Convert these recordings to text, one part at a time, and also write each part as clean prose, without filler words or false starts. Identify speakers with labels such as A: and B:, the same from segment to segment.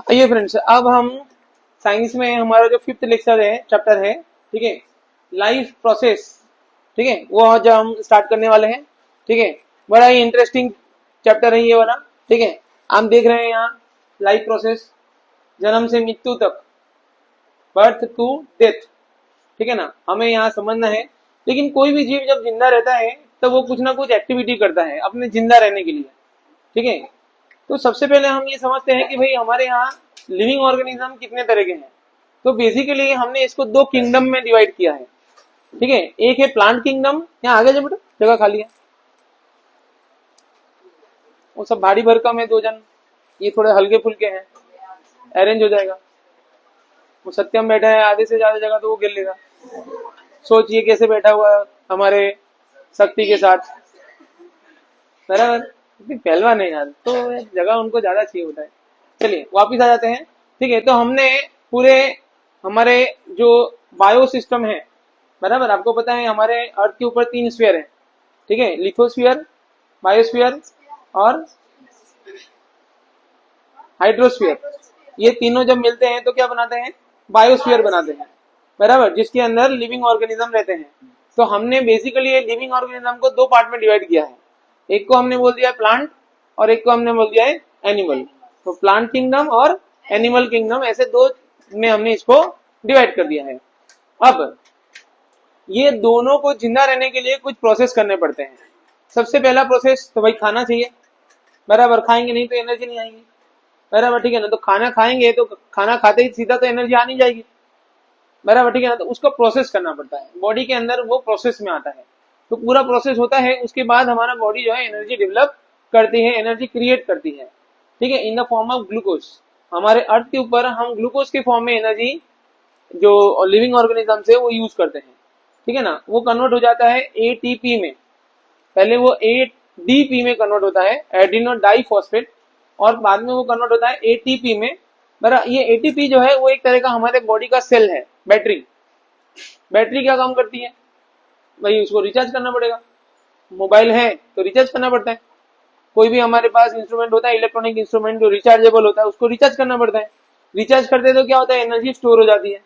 A: आइए फ्रेंड्स, अब हम साइंस में हमारा जो 5th लेक्चर है, चैप्टर है, ठीक है, लाइफ प्रोसेस, ठीक है, वो आज हम स्टार्ट करने वाले हैं। ठीक है, बड़ा ही इंटरेस्टिंग चैप्टर है ये वाला। ठीक है, आप देख रहे हैं यहाँ लाइफ प्रोसेस, जन्म से मृत्यु तक, बर्थ टू डेथ। ठीक है ना, हमें यहाँ समझना है। लेकिन कोई भी जीव जब जिंदा रहता है तो वो कुछ ना कुछ एक्टिविटी करता है अपने जिंदा रहने के लिए। ठीक है, तो सबसे पहले हम ये समझते हैं कि भाई हमारे यहाँ लिविंग ऑर्गेनिज्म कितने तरह के हैं। तो बेसिकली हमने इसको 2 किंगडम में डिवाइड किया है। ठीक है, एक है प्लांट किंगडम, यहाँ आगे जो बेटा जगह खाली है, वो सब भारी भरकम है 2 जन, ये थोड़े हल्के फुल्के हैं, अरेंज हो जाएगा। वो सत्यम बैठा है, आधे से ज्यादा जगह तो वो गिर लेगा। सोचिए कैसे बैठा हुआ है हमारे शक्ति के साथ, बराबर। पहलवान है यार, तो जगह उनको ज्यादा चाहिए होता है। चलिए वापिस आ जाते हैं। ठीक है, तो हमने पूरे हमारे जो बायो सिस्टम है, बराबर, आपको पता है हमारे अर्थ के ऊपर 3 स्फीयर है। ठीक है, लिथोस्फीयर, बायोस्फीयर और हाइड्रोस्फीयर। ये तीनों जब मिलते हैं तो क्या बनाते हैं, बायोस्फीयर बनाते हैं, बराबर, जिसके अंदर लिविंग ऑर्गेनिज्म रहते हैं। तो हमने बेसिकली ये लिविंग ऑर्गेनिज्म को 2 पार्ट में डिवाइड किया है। एक को हमने बोल दिया है प्लांट और एक को हमने बोल दिया है एनिमल। तो प्लांट किंगडम और एनिमल किंगडम, ऐसे 2 में हमने इसको डिवाइड कर दिया है। अब ये दोनों को जिंदा रहने के लिए कुछ प्रोसेस करने पड़ते हैं। सबसे पहला प्रोसेस तो भाई खाना चाहिए, बराबर, खाएंगे नहीं तो एनर्जी नहीं आएगी, बराबर, ठीक है ना। तो खाना खाएंगे तो खाना खाते ही सीधा तो एनर्जी आ नहीं जाएगी, बराबर, ठीक है ना। तो उसको प्रोसेस करना पड़ता है, बॉडी के अंदर वो प्रोसेस में आता है। तो पूरा प्रोसेस होता है, उसके बाद हमारा बॉडी जो है एनर्जी डेवलप करती है, एनर्जी क्रिएट करती है। ठीक है, इन द फॉर्म ऑफ ग्लूकोज। हमारे अर्थ के ऊपर हम ग्लूकोज के फॉर्म में एनर्जी जो लिविंग ऑर्गेनिज्म से वो यूज करते हैं। ठीक है ना, वो कन्वर्ट हो जाता है एटीपी में, पहले वो एडीपी में कन्वर्ट होता है, एडिनो डाइफॉस्फेट, और बाद में वो कन्वर्ट होता है एटीपी में। बराबर, ये एटीपी जो है वो एक तरह का हमारे बॉडी का सेल है, बैटरी। बैटरी क्या काम करती है भाई, उसको रिचार्ज करना पड़ेगा। मोबाइल है तो रिचार्ज करना पड़ता है, कोई भी हमारे पास इंस्ट्रूमेंट होता है, इलेक्ट्रॉनिक इंस्ट्रूमेंट जो रिचार्जेबल होता है, उसको रिचार्ज करना पड़ता है। रिचार्ज करते तो क्या होता है, एनर्जी स्टोर हो जाती है,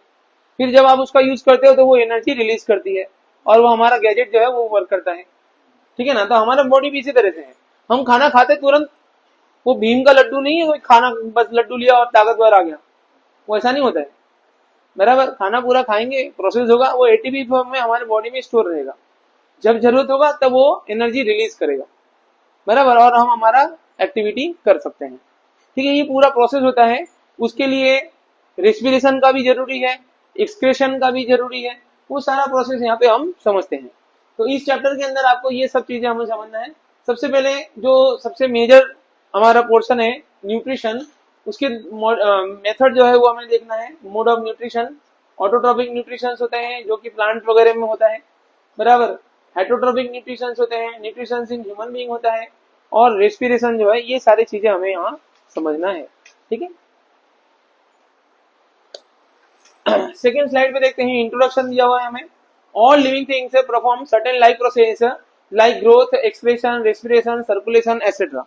A: फिर जब आप उसका यूज करते हो तो वो एनर्जी रिलीज करती है और वो हमारा गैजेट जो है वो वर्क करता है। ठीक है ना, तो हमारा बॉडी भी इसी तरह से है। हम खाना खाते तुरंत, वो भीम का लड्डू नहीं है, कोई खाना बस लड्डू लिया और ताकतवर आ गया, वो ऐसा नहीं होता है, बराबर। खाना पूरा खाएंगे, प्रोसेस होगा, वो एटीपी फॉर्म में हमारे बॉडी में स्टोर रहेगा, जब जरूरत होगा तब वो एनर्जी रिलीज करेगा, बराबर, और हम हमारा एक्टिविटी कर सकते हैं। ठीक है, ये पूरा प्रोसेस होता है। उसके लिए रेस्पिरेशन का भी जरूरी है, एक्सक्रेशन का भी जरूरी है, वो सारा प्रोसेस यहाँ पे हम समझते हैं। तो इस चैप्टर के अंदर आपको ये सब चीजें हमें समझना है। सबसे पहले जो सबसे मेजर हमारा पोर्शन है न्यूट्रिशन, उसके मेथड जो है वो हमें देखना है। Mode of nutrition, autotrophic nutrition होते हैं जो कि प्लांट वगैरह में होता है, बराबर। हेटरोट्रॉपिक न्यूट्रिशन होते हैं, न्यूट्रिशन इन ह्यूमन बीइंग होता है, और रेस्पिरेशन जो है, ये सारी चीजें हमें यहाँ समझना है। ठीक है, सेकेंड स्लाइड पे देखते हैं, इंट्रोडक्शन दिया हुआ है हमें। All living things perform certain life process like growth, expression, respiration, circulation etcetera.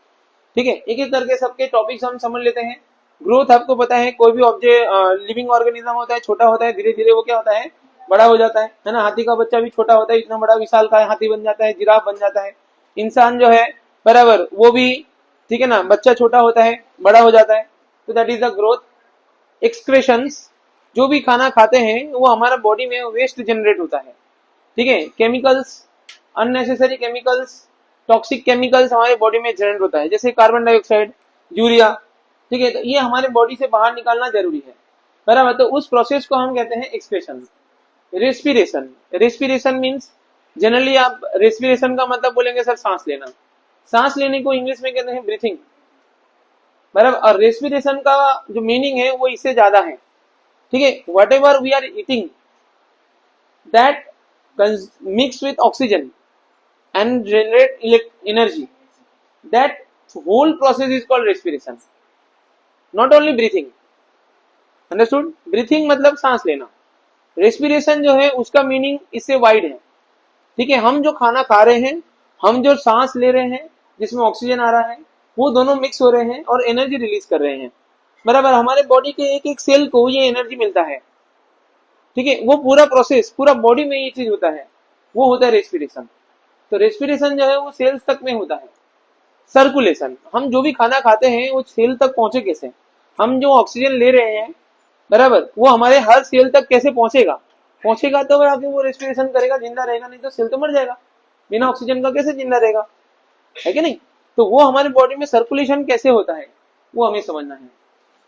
A: ठीक है, एक एक करके सबके टॉपिक्स हम समझ लेते हैं। ग्रोथ आपको पता है, कोई भी ऑब्जेक्ट लिविंग ऑर्गेनिज्म होता है, छोटा होता है, धीरे धीरे वो क्या होता है, बड़ा हो जाता है ना। हाथी का बच्चा भी छोटा होता है, इतना बड़ा विशाल का हाथी बन जाता है, जिराफ बन जाता है। इंसान जो है, बराबर, वो भी, ठीक है ना, बच्चा छोटा होता है, बड़ा हो जाता है, तो दैट इज द ग्रोथ। एक्सक्रेशंस, जो भी खाना खाते हैं वो हमारा बॉडी में वेस्ट जनरेट होता है। ठीक है, chemicals, unnecessary chemicals, toxic chemicals हमारे बॉडी में जनरेट होता है, जैसे कार्बन डाइऑक्साइड, यूरिया। ठीक है, तो ये हमारे बॉडी से बाहर निकालना जरूरी है, बराबर। तो उस प्रोसेस को हम कहते हैं excretion. Respiration, respiration means, generally आप रेस्पिरेशन का मतलब बोलेंगे सर सांस लेना, सांस लेने को इंग्लिश में कहते हैं ब्रीथिंग, बराबर। और रेस्पिरेशन का जो मीनिंग है वो इससे ज्यादा है। ठीक है, whatever we are eating that mix with oxygen and generate energy, that whole process is called respiration, not only breathing, understood। breathing मतलब सांस लेना, respiration जो है उसका मीनिंग इससे वाइड है। ठीक है, हम जो खाना खा रहे हैं, हम जो सांस ले रहे हैं जिसमें ऑक्सीजन आ रहा है, वो दोनों मिक्स हो रहे हैं और एनर्जी रिलीज कर रहे हैं। बराबर, हमारे बॉडी के एक एक सेल को ये एनर्जी मिलता है, ठीक है। वो पूरा प्रोसेस पूरा बॉडी में ये चीज होता है, वो होता है रेस्पिरेशन। तो रेस्पिरेशन जो है वो सेल्स तक में होता है। सर्कुलेशन, हम जो भी खाना खाते हैं वो सेल तक पहुंचे कैसे, हम जो ऑक्सीजन ले रहे हैं बराबर, वो हमारे हर सेल तक कैसे पहुंचेगा, पहुंचेगा तो आगे वो रेस्पिरेशन करेगा, जिंदा रहेगा, नहीं तो सेल तो मर जाएगा। बिना ऑक्सीजन का कैसे जिंदा रहेगा, है कि नहीं। तो वो हमारे बॉडी में सर्कुलेशन कैसे होता है वो हमें समझना है।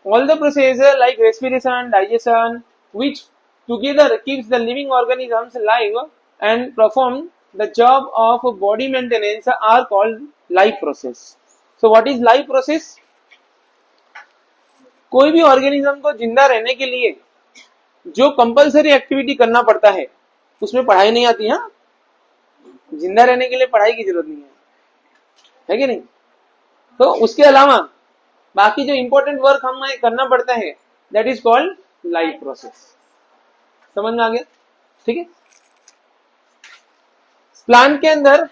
A: All the process like respiration, digestion, which together keeps the living organisms alive and perform the job of body maintenance are called life process. So what is life process? कोई भी ऑर्गेनिज्म को जिंदा रहने के लिए जो कंपलसरी एक्टिविटी करना पड़ता है उसमें पढ़ाई नहीं आती। हाँ, जिंदा रहने के लिए पढ़ाई की जरूरत नहीं है कि नहीं। तो उसके अलावा बाकी जो इंपॉर्टेंट वर्क हमें करना पड़ता है that is called life process. समझ में आ गया, ठीक है। प्लांट के अंदर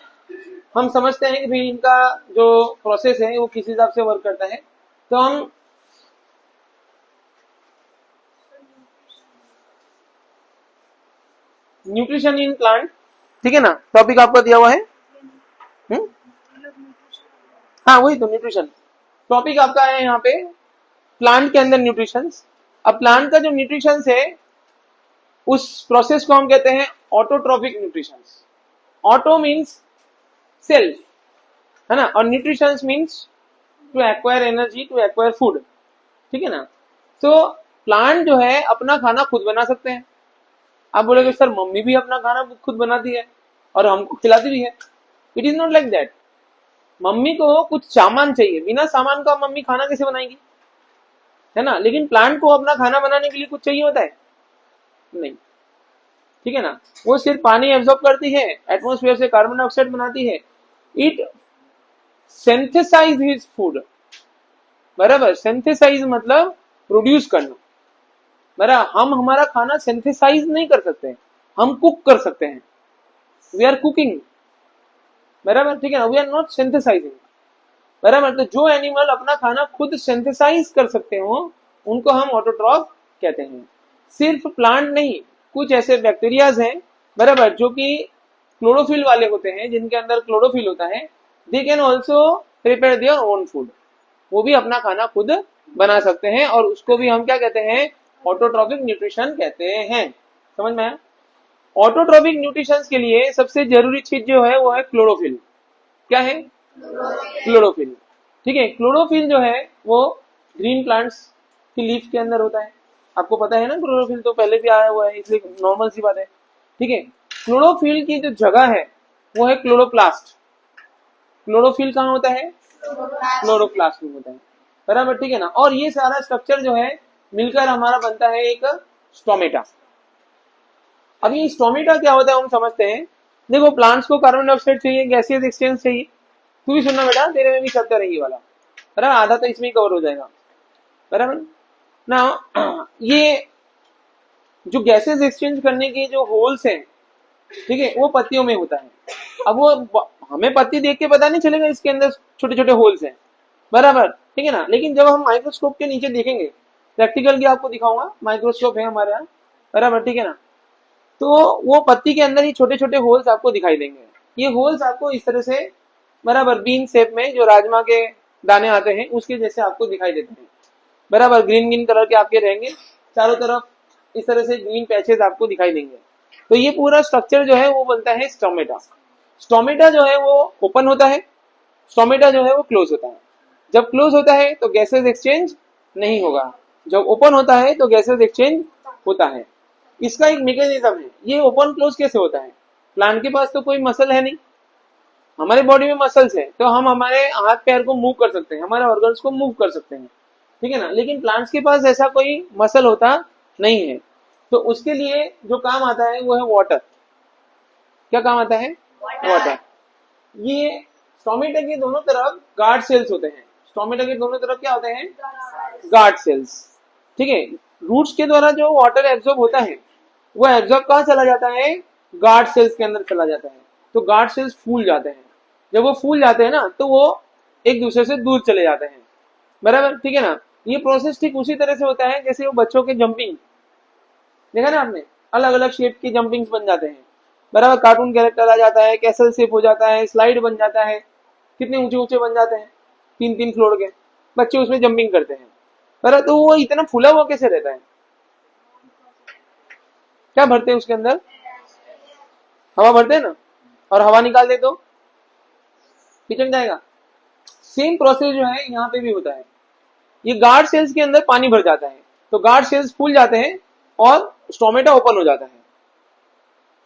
A: हम समझते हैं कि भाई इनका जो प्रोसेस है वो किस हिसाब से वर्क करता है। तो हम न्यूट्रिशन इन प्लांट, ठीक है ना, टॉपिक आपका दिया हुआ है। हाँ वही तो न्यूट्रिशन टॉपिक आपका है यहाँ पे, प्लांट के अंदर न्यूट्रिशन। अब प्लांट का जो न्यूट्रिशन है उस प्रोसेस को हम कहते हैं autotrophic nutrition. Auto means self, है ना, और nutrition means to acquire energy, to acquire food, ठीक है ना। तो प्लांट जो है अपना खाना खुद बना सकते हैं। आप बोलोगे सर मम्मी भी अपना खाना खुद बनाती है और हमको खिलाती भी है। It is not like that. Mummy को कुछ सामान चाहिए, बिना सामान का मम्मी खाना कैसे बनाएगी, है ना। लेकिन प्लांट को अपना खाना बनाने के लिए कुछ चाहिए होता है नहीं, ठीक है ना। वो सिर्फ पानी एब्जॉर्ब करती है, एटमॉस्फेयर से कार्बन डाइऑक्साइड बनाती है। इट सिंथेसाइज हिज फूड, बराबर। सिंथेसाइज मतलब प्रोड्यूस करना, बराबर। हम हमारा खाना सिंथेसाइज नहीं कर सकते, हम कुक कर सकते हैं। वी आर कुकिंग, बराबर, ठीक है ना। वी आर नॉट सिंथेसाइजिंग, बराबर। तो जो एनिमल अपना खाना खुद सिंथेसाइज कर सकते हो उनको हम ऑटोट्रॉफ कहते हैं। सिर्फ प्लांट नहीं, कुछ ऐसे बैक्टीरियाज हैं, बराबर, जो कि क्लोरोफिल वाले होते हैं, जिनके अंदर क्लोरोफिल होता है। They can also prepare their own food, वो भी अपना खाना खुद बना सकते हैं और उसको भी हम क्या कहते हैं, ऑटोट्रॉपिक न्यूट्रिशन कहते हैं। समझ में आया। ऑटोट्रॉपिक न्यूट्रिशन के लिए सबसे जरूरी चीज जो है वो है क्लोरोफिल। क्या है? क्लोरोफिल, ठीक है। क्लोरोफिल जो है वो ग्रीन प्लांट्स की लीफ के अंदर होता है, आपको पता है ना। क्लोरोफिल तो पहले भी आया हुआ है, इसलिए नॉर्मल सी बात है, ठीक है। क्लोरोफिल की जो जगह है वो है क्लोरोप्लास्ट। क्लोरोफिल कहाँ होता है? क्लोरोप्लास्ट में होता है, बराबर, ठीक है ना। और ये सारा स्ट्रक्चर जो है मिलकर हमारा बनता है एक स्टोमेटा। अब ये स्टोमेटा क्या होता है हम समझते हैं। देखो, प्लांट्स को कार्बन डाइऑक्साइड चाहिए, गैसियस एक्सचेंज चाहिए। तू भी सुनना बेटा, तेरे में भी चलता रहेगी वाला, बराबर। आधा तो इसमें कवर हो जाएगा, बराबर ना। ये जो गैसेस एक्सचेंज करने के जो होल्स हैं, ठीक है, वो पत्तियों में होता है। अब वो हमें पत्ती देख के पता नहीं चलेगा इसके अंदर छोटे छोटे होल्स हैं, बराबर, ठीक है ना। लेकिन जब हम माइक्रोस्कोप के नीचे देखेंगे, प्रैक्टिकल की आपको दिखाऊंगा, माइक्रोस्कोप है हमारे यहाँ, बराबर, ठीक है ना। तो वो पत्ती के अंदर ही छोटे छोटे होल्स आपको दिखाई देंगे। ये होल्स आपको इस तरह से, बराबर, बीन शेप में, जो राजमा के दाने आते हैं उसके जैसे आपको दिखाई देते हैं, बराबर। ग्रीन ग्रीन कलर के आपके रहेंगे चारों तरफ, इस तरह से ग्रीन पैचेस आपको दिखाई देंगे। तो ये पूरा स्ट्रक्चर जो है वो बनता है स्टोमेटा। स्टोमेटा जो है वो ओपन होता है, स्टोमेटा जो है वो क्लोज होता है। जब क्लोज होता है तो गैसेस एक्सचेंज नहीं होगा, जब ओपन होता है तो गैसेस एक्सचेंज होता है। इसका एक मैकेनिज्म है। ये ओपन क्लोज कैसे होता है? प्लांट के पास तो कोई मसल है नहीं, हमारे बॉडी में मसल्स है, तो हम हमारे हाथ पैर को मूव कर सकते हैं, हमारे ऑर्गन्स को मूव कर सकते हैं, ठीक है ना। लेकिन प्लांट्स के पास ऐसा कोई मसल होता नहीं है। तो उसके लिए जो काम आता है वो है वाटर। क्या काम आता है? वाटर। ये स्टोमेटा के दोनों तरफ गार्ड सेल्स होते हैं। स्टोमेटा के दोनों तरफ क्या होते हैं? गार्ड सेल्स, ठीक है। रूट्स के द्वारा जो वाटर एब्जॉर्ब होता है वो एब्जॉर्ब कहाँ चला जाता है? गार्ड सेल्स के अंदर चला जाता है। तो गार्ड सेल्स फूल जाते हैं। जब वो फूल जाते हैं ना तो वो एक दूसरे से दूर चले जाते हैं, बराबर, ठीक है ना। ये प्रोसेस ठीक उसी तरह से होता है जैसे वो बच्चों के जंपिंग, देखा ना आपने, अलग अलग शेप की जंपिंग्स बन जाते हैं, बराबर। कार्टून कैरेक्टर आ जाता है, कैसल शेप हो जाता है, स्लाइड बन जाता है, कितने ऊंचे ऊंचे बन जाते हैं, 3-3 फ्लोर के, बच्चे उसमें जंपिंग करते हैं, बराबर। तो वो इतना फूला हुआ कैसे रहता है? क्या भरते हैं उसके अंदर? हवा भरते हैं ना, और हवा निकाल दे तो पिचक जाएगा। सेम प्रोसेस जो है यहाँ पे भी होता है। ये गार्ड सेल्स के अंदर पानी भर जाता है, तो गार्ड सेल्स फूल जाते हैं और स्टोमेटा ओपन हो जाता है,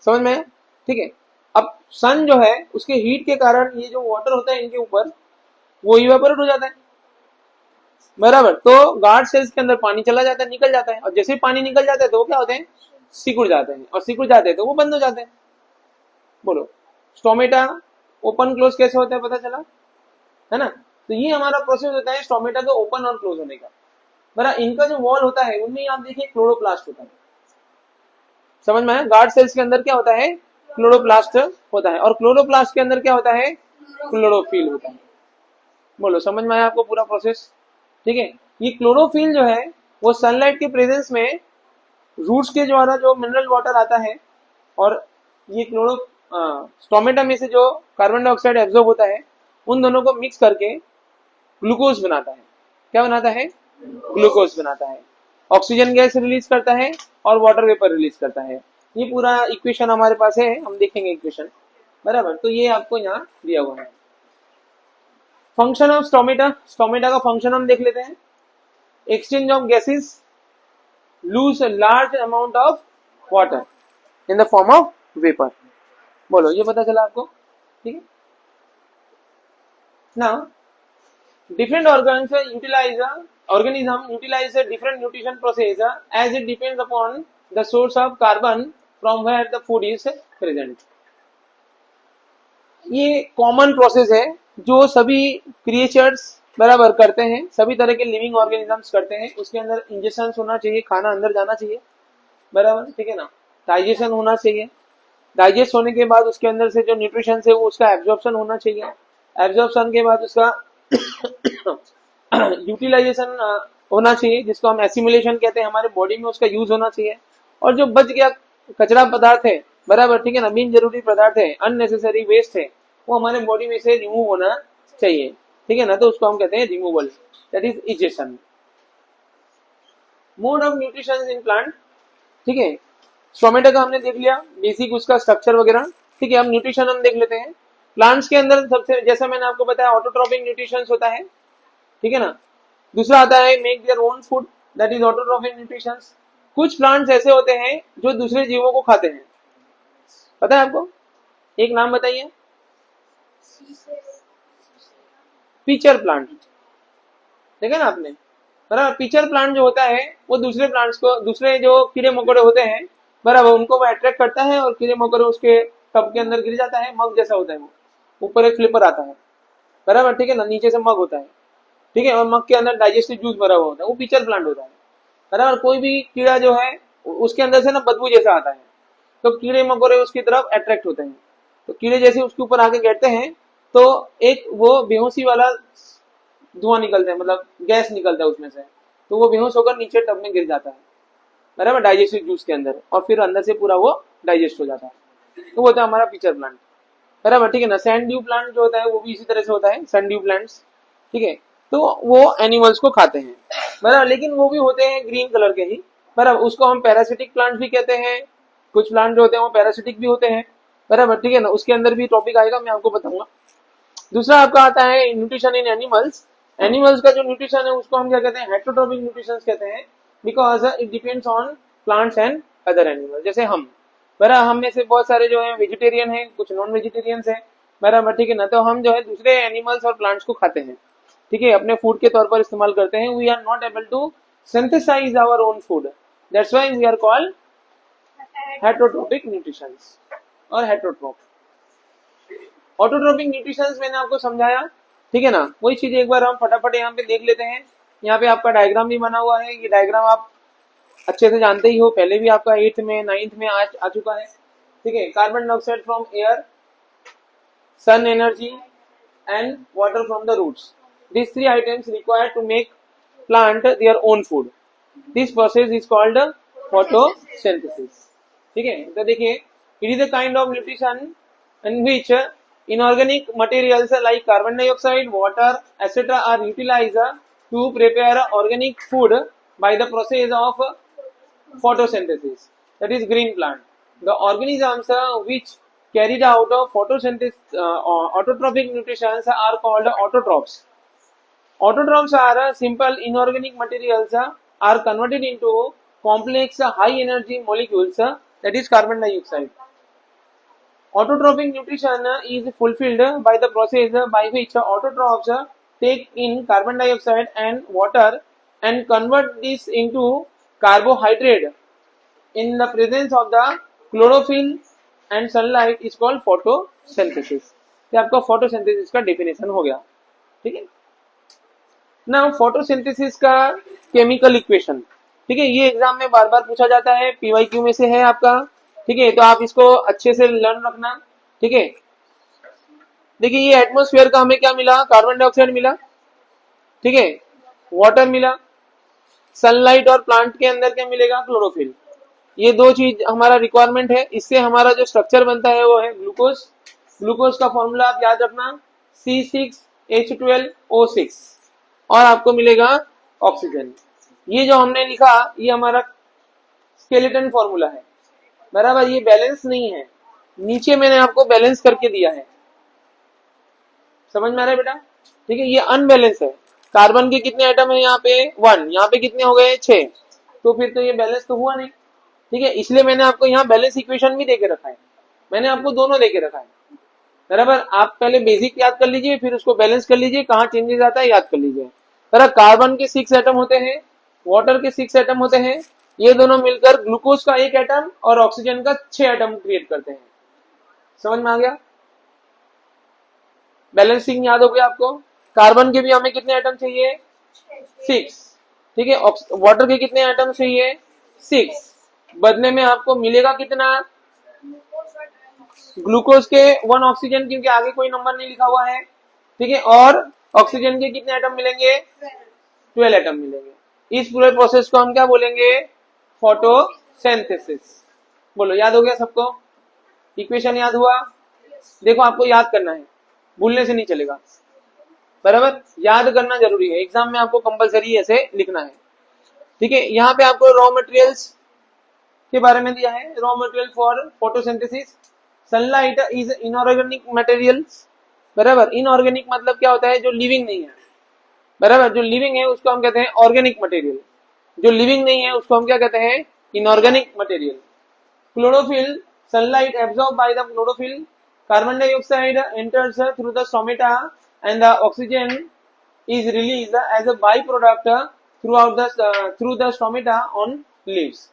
A: समझ में? ठीक है। अब सन जो है उसके हीट के कारण ये जो वाटर होता है इनके ऊपर वो इवेपोरेट हो जाता है, बराबर। तो गार्ड सेल्स के अंदर पानी चला जाता है, निकल जाता है, और जैसे ही पानी निकल जाता है तो वो क्या होते हैं? सिकुड़ जाते हैं, और सिकुड़ जाते हैं तो वो बंद हो जाते हैं। बोलो, स्टोमेटा ओपन क्लोज कैसे होता है, पता चला है ना? तो ये हमारा प्रोसेस होता है स्टोमेटा का ओपन और क्लोज होने का, बराबर। इनका जो वॉल होता है उनमें आप देखिए क्लोरोप्लास्ट होता है, समझ में आया? गार्ड सेल्स के अंदर क्या होता है? क्लोरोप्लास्ट होता है, और क्लोरोप्लास्ट के अंदर क्या होता है? क्लोरोफिल होता है। बोलो, समझ में आया आपको पूरा प्रोसेस? ठीक है। ये क्लोरोफिल जो है वो सनलाइट के प्रेजेंस में रूट्स के द्वारा जो मिनरल वाटर आता है, और ये स्टोमेटा में से जो कार्बन डाइऑक्साइड एब्जॉर्ब होता है उन दोनों को मिक्स करके ग्लूकोज बनाता है। क्या बनाता है? ग्लूकोज बनाता है। ऑक्सीजन गैस रिलीज करता है और वाटर वेपर रिलीज करता है। ये पूरा इक्वेशन हमारे पास है, हम देखेंगे इक्वेशन, बराबर। तो ये आपको यहाँ दिया हुआ है। फंक्शन ऑफ स्टोमेटा, स्टोमेटा का फंक्शन हम देख लेते हैं। Exchange of gases, lose large amount of water in the form of vapour. बोलो, ये पता चला आपको? ठीक है ना। Different organism utilize a different nutrition process as it depends upon the source of carbon from where the food is present. ये common process है जो सभी क्रिएचर्स बराबर करते हैं, सभी तरह के लिविंग ऑर्गेनिजम्स करते हैं। उसके अंदर इंजेक्शन होना चाहिए, खाना अंदर जाना चाहिए, बराबर, ठीक है ना। डाइजेशन होना चाहिए, डाइजेस्ट होने के बाद उसके अंदर से जो न्यूट्रिशन है वो उसका एब्जॉर्प्शन होना चाहिए, एब्जॉर्प्शन के बाद उसका यूटिलाइजेशन होना चाहिए, जिसको हम एसिमुलेशन कहते हैं, हमारे बॉडी में उसका यूज होना चाहिए। और जो बच गया कचरा पदार्थ है, बराबर, ठीक है ना, बिन जरूरी पदार्थ है, अननेसेसरी वेस्ट है, वो हमारे बॉडी में से रिमूव होना चाहिए, ठीक है ना। तो उसको हम कहते हैं removal, that is egestion. Mode of nutrition in plant, ठीक है। स्टोमेटा का हमने देख लिया बेसिक उसका स्ट्रक्चर वगैरह, ठीक है। अब न्यूट्रिशन हम देख लेते हैं। प्लांट्स के अंदर सबसे, जैसा मैंने आपको बताया, ऑटोट्रॉपिक न्यूट्रिशन होता है, ठीक है ना। दूसरा आता है make their own food, that is autotrophic nutrition. कुछ प्लांट्स ऐसे होते हैं जो दूसरे जीवों को खाते हैं, पता है आपको? एक नाम बताइए। पीचर प्लांट, देखा ना आपने, बराबर। पीचर प्लांट जो होता है वो दूसरे प्लांट्स को, दूसरे जो कीड़े मकोड़े होते हैं, बराबर, उनको वो अट्रैक्ट करता है, और कीड़े मकोड़े उसके टब के अंदर गिर जाता है, मग जैसा होता है वो, ऊपर एक फ्लिपर आता है, बराबर, ठीक है ना, नीचे से मग होता है, ठीक है, और मग के अंदर डाइजेस्टिव जूस भरा हुआ होता है, वो पीचर प्लांट होता है, बराबर। कोई भी कीड़ा जो है उसके अंदर से ना बदबू जैसा आता है, तो कीड़े मकोड़े उसकी तरफ अट्रैक्ट होते हैं, तो कीड़े जैसे उसके ऊपर आके बैठते हैं तो एक वो बेहोशी वाला धुआं निकलता है, मतलब गैस निकलता है उसमें से, तो वो बेहोश होकर नीचे टब में गिर जाता है, बराबर, डाइजेस्टिव जूस के अंदर, और फिर अंदर से पूरा वो डाइजेस्ट हो जाता है, तो वो होता है हमारा पीचर प्लांट, बराबर, ठीक है ना। सैंड ड्यू प्लांट जो होता है वो भी इसी तरह से होता है, सैंड ड्यू प्लांट्स, ठीक है। तो वो एनिमल्स को खाते हैं, बराबर, लेकिन वो भी होते हैं ग्रीन कलर के ही, बराबर। उसको हम पैरासिटिक प्लांट भी कहते हैं। कुछ प्लांट जो होते हैं वो पैरासिटिक भी होते हैं, बराबर, ठीक है ना। उसके अंदर भी टॉपिक आएगा, मैं आपको बताऊंगा। दूसरा आपका आता है न्यूट्रिशन इन एनिमल्स। एनिमल्स का जो न्यूट्रिशन है उसको हम क्या कहते हैं? हेटरोट्रॉपिक न्यूट्रिशन कहते हैं, because it depends on plants and other animal. जैसे हम, बराबर, हम में से बहुत सारे जो है वेजिटेरियन है, कुछ नॉन वेजिटेरियंस है, बराबर, ठीक है ना। तो हम जो है दूसरे एनिमल्स और प्लांट्स को खाते हैं, ठीक है, अपने फूड के तौर पर इस्तेमाल करते हैं। We are not able to synthesise our own food, that's why we are called heterotrophic nutrition और हेटरोट्रॉप। ऑटोट्रॉपिक न्यूट्रिशन मैंने आपको समझाया, ठीक है ना। वही चीज एक बार हम फटाफट यहाँ पे देख लेते हैं। यहाँ पे आपका डायग्राम भी बना हुआ है, ये डायग्राम आप अच्छे से जानते ही हो, पहले भी आपका 8th में 9th में आ चुका है, ठीक है। Carbon dioxide from air, sun energy and water from the roots, these 3 items required to make plant their own food. This process is called photosynthesis. ठीक है, तो देखिए, it is a kind of nutrition in which inorganic materials like carbon dioxide, water, etc. are utilized to prepare organic food by the process of photosynthesis. That is green plant. The organisms which carried out photosynthesis, autotrophic nutrition are called autotrophs. Autotrophs are simple inorganic materials are converted into complex high energy molecules, that is carbon dioxide. Autotrophic nutrition is fulfilled by the process by which autotrophs take in carbon dioxide and water and convert this into carbohydrate in the presence of the chlorophyll and sunlight is called photosynthesis. ये आपका photosynthesis का definition हो गया, ठीक है ना। photosynthesis का chemical equation, ठीक है, ये एग्जाम में बार बार पूछा जाता है, PYQ में से है आपका, ठीक है, तो आप इसको अच्छे से लर्न रखना, ठीक है। देखिए, ये एटमॉस्फेयर का हमें क्या मिला, कार्बन डाइऑक्साइड मिला, ठीक है, वाटर मिला, सनलाइट और प्लांट के अंदर क्या मिलेगा, क्लोरोफिल। ये दो चीज हमारा रिक्वायरमेंट है, इससे हमारा जो स्ट्रक्चर बनता है वो है ग्लूकोज। ग्लूकोज का फॉर्मूला आप याद रखना C6H12O6 और आपको मिलेगा ऑक्सीजन। ये जो हमने लिखा ये हमारा स्केलेटन फॉर्मूला है, बराबर। ये बैलेंस नहीं है, नीचे मैंने आपको बैलेंस करके दिया है, समझ में आ रहा है बेटा, ठीक है। ये अनबैलेंस है, कार्बन के कितने एटम है यहाँ पे 1, यहाँ पे कितने हो गए 6, तो फिर तो ये बैलेंस तो हुआ नहीं, ठीक है। इसलिए मैंने आपको यहाँ बैलेंस इक्वेशन भी देके रखा है, मैंने आपको दोनों देके रखा है, बराबर। आप पहले बेसिक याद कर लीजिए, फिर उसको बैलेंस कर लीजिए, कहाँ चेंजेस आता है याद कर लीजिए। बराबर, कार्बन के 6 एटम होते हैं, वाटर के 6 एटम होते हैं, ये दोनों मिलकर ग्लूकोज का 1 एटम और ऑक्सीजन का 6 एटम क्रिएट करते हैं। समझ में आ गया, बैलेंसिंग याद हो गया आपको। कार्बन के भी हमें कितने एटम चाहिए 6, ठीक है। वाटर के कितने एटम चाहिए 6, बदले में आपको मिलेगा कितना, ग्लूकोज के 1 ऑक्सीजन, क्योंकि आगे कोई नंबर नहीं लिखा हुआ है, ठीक है, और ऑक्सीजन के कितने एटम मिलेंगे 12 एटम मिलेंगे। इस पूरे प्रोसेस को हम क्या बोलेंगे, फोटोसिंथेसिस। बोलो, याद हो गया सबको, इक्वेशन याद हुआ। देखो, आपको याद करना है, भूलने से नहीं चलेगा, बराबर, याद करना जरूरी है, एग्जाम में आपको कंपलसरी ऐसे लिखना है, ठीक है। यहाँ पे आपको रॉ मटेरियल्स के बारे में दिया है, raw material for photosynthesis. Sunlight is inorganic materials, बराबर। इनऑर्गेनिक मतलब क्या होता है, जो लिविंग नहीं है, बराबर। जो लिविंग है उसको हम कहते हैं ऑर्गेनिक मटेरियल, जो लिविंग नहीं है उसको हम क्या कहते हैं, inorganic material. Chlorophyll, sunlight absorb by the chlorophyll, carbon dioxide enters through the stomata and the oxygen is released as a byproduct through the stomata on leaves.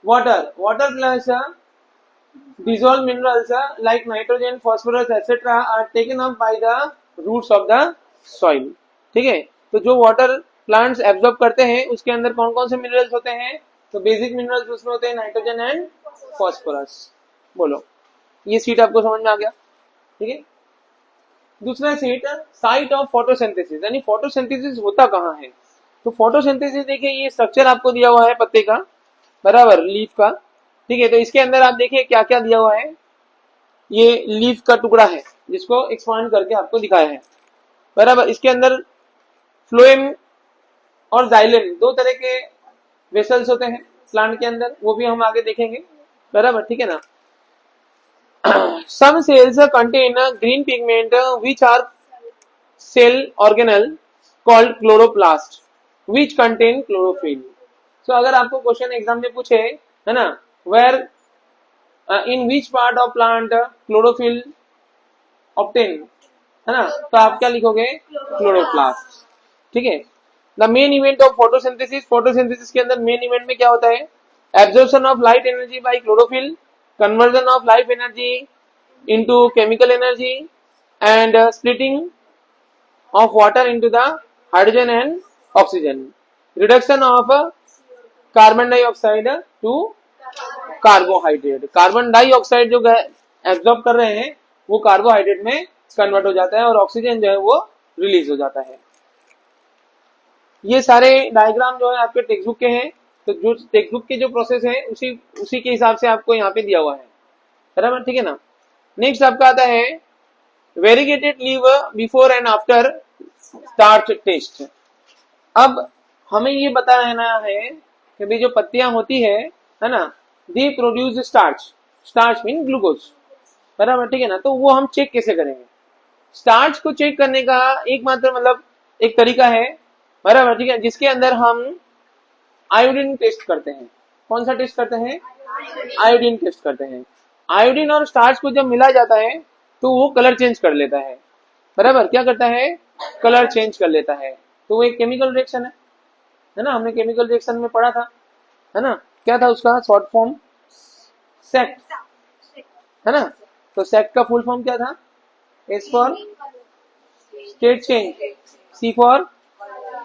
A: Water plus dissolved minerals like nitrogen, phosphorus etc. are taken up by the roots of the soil, ठीक है। तो जो water plants absorb करते हैं उसके अंदर कौन कौन से मिनरल्स होते हैं, तो बेसिक मिनरल्स उसमें होते हैं नाइट्रोजन एंड फॉस्फोरस। बोलो, ये सीट आपको समझ में आ गया, ठीक है। दूसरा सीट, साइट ऑफ फोटोसिंथेसिस, यानी फोटोसिंथेसिस होता कहाँ है। तो फोटोसिंथेसिस देखिए, ये स्ट्रक्चर आपको दिया हुआ है पत्ते का, बराबर, लीफ का, ठीक है। तो इसके अंदर आप देखिए क्या क्या दिया हुआ है, ये लीफ का टुकड़ा है जिसको एक्सपांड करके आपको दिखाया है, बराबर। इसके अंदर फ्लोएम और जाइलम दो तरह के वेसल्स होते हैं प्लांट के अंदर, वो भी हम आगे देखेंगे, बराबर, ठीक है ना। Some cells contain green pigment which are cell organelle called chloroplast which contain chlorophyll. So अगर आपको क्वेश्चन एग्जाम में पूछे, है ना, where in which part of plant chlorophyll obtain, है ना, तो आप क्या लिखोगे, क्लोरोप्लास्ट, ठीक है। The main event of photosynthesis, photosynthesis के अंदर मेन इवेंट में क्या होता है, absorption of light energy by chlorophyll, conversion of light energy into chemical energy and splitting of water into the hydrogen and oxygen, reduction of carbon dioxide to carbohydrate। Carbon dioxide जो absorb कर रहे हैं वो carbohydrate में convert हो जाता है और ऑक्सीजन जो है वो रिलीज हो जाता है। ये सारे डायग्राम जो है आपके टेक्स्ट बुक के हैं, तो जो टेक्स्ट बुक के जो प्रोसेस है उसी के हिसाब से आपको यहाँ पे दिया हुआ है, बराबर, ठीक है ना। नेक्स्ट आपका आता है variegated leave before and after starch test. अब हमें ये बता रहना है कि भाई जो पत्तियां होती है ना, they produce starch, starch mean glucose, बराबर, ठीक है ना। तो वो हम चेक कैसे करेंगे? स्टार्च को चेक करने का एकमात्र मतलब एक तरीका है, बराबर, ठीक है, जिसके अंदर हम आयोडीन टेस्ट करते हैं। कौन सा टेस्ट करते हैं? आयोडीन टेस्ट करते हैं। आयोडीन और स्टार्च को जब मिला जाता है तो वो कलर चेंज कर लेता है, बराबर, क्या करता है? कलर चेंज कर लेता है। तो वो एक केमिकल रिएक्शन है ना, हमने केमिकल रिएक्शन में पढ़ा था, है ना, क्या था उसका शॉर्ट फॉर्म? सेक्ट, है ना। तो सेक्ट का फुल फॉर्म क्या था? S for state change, C for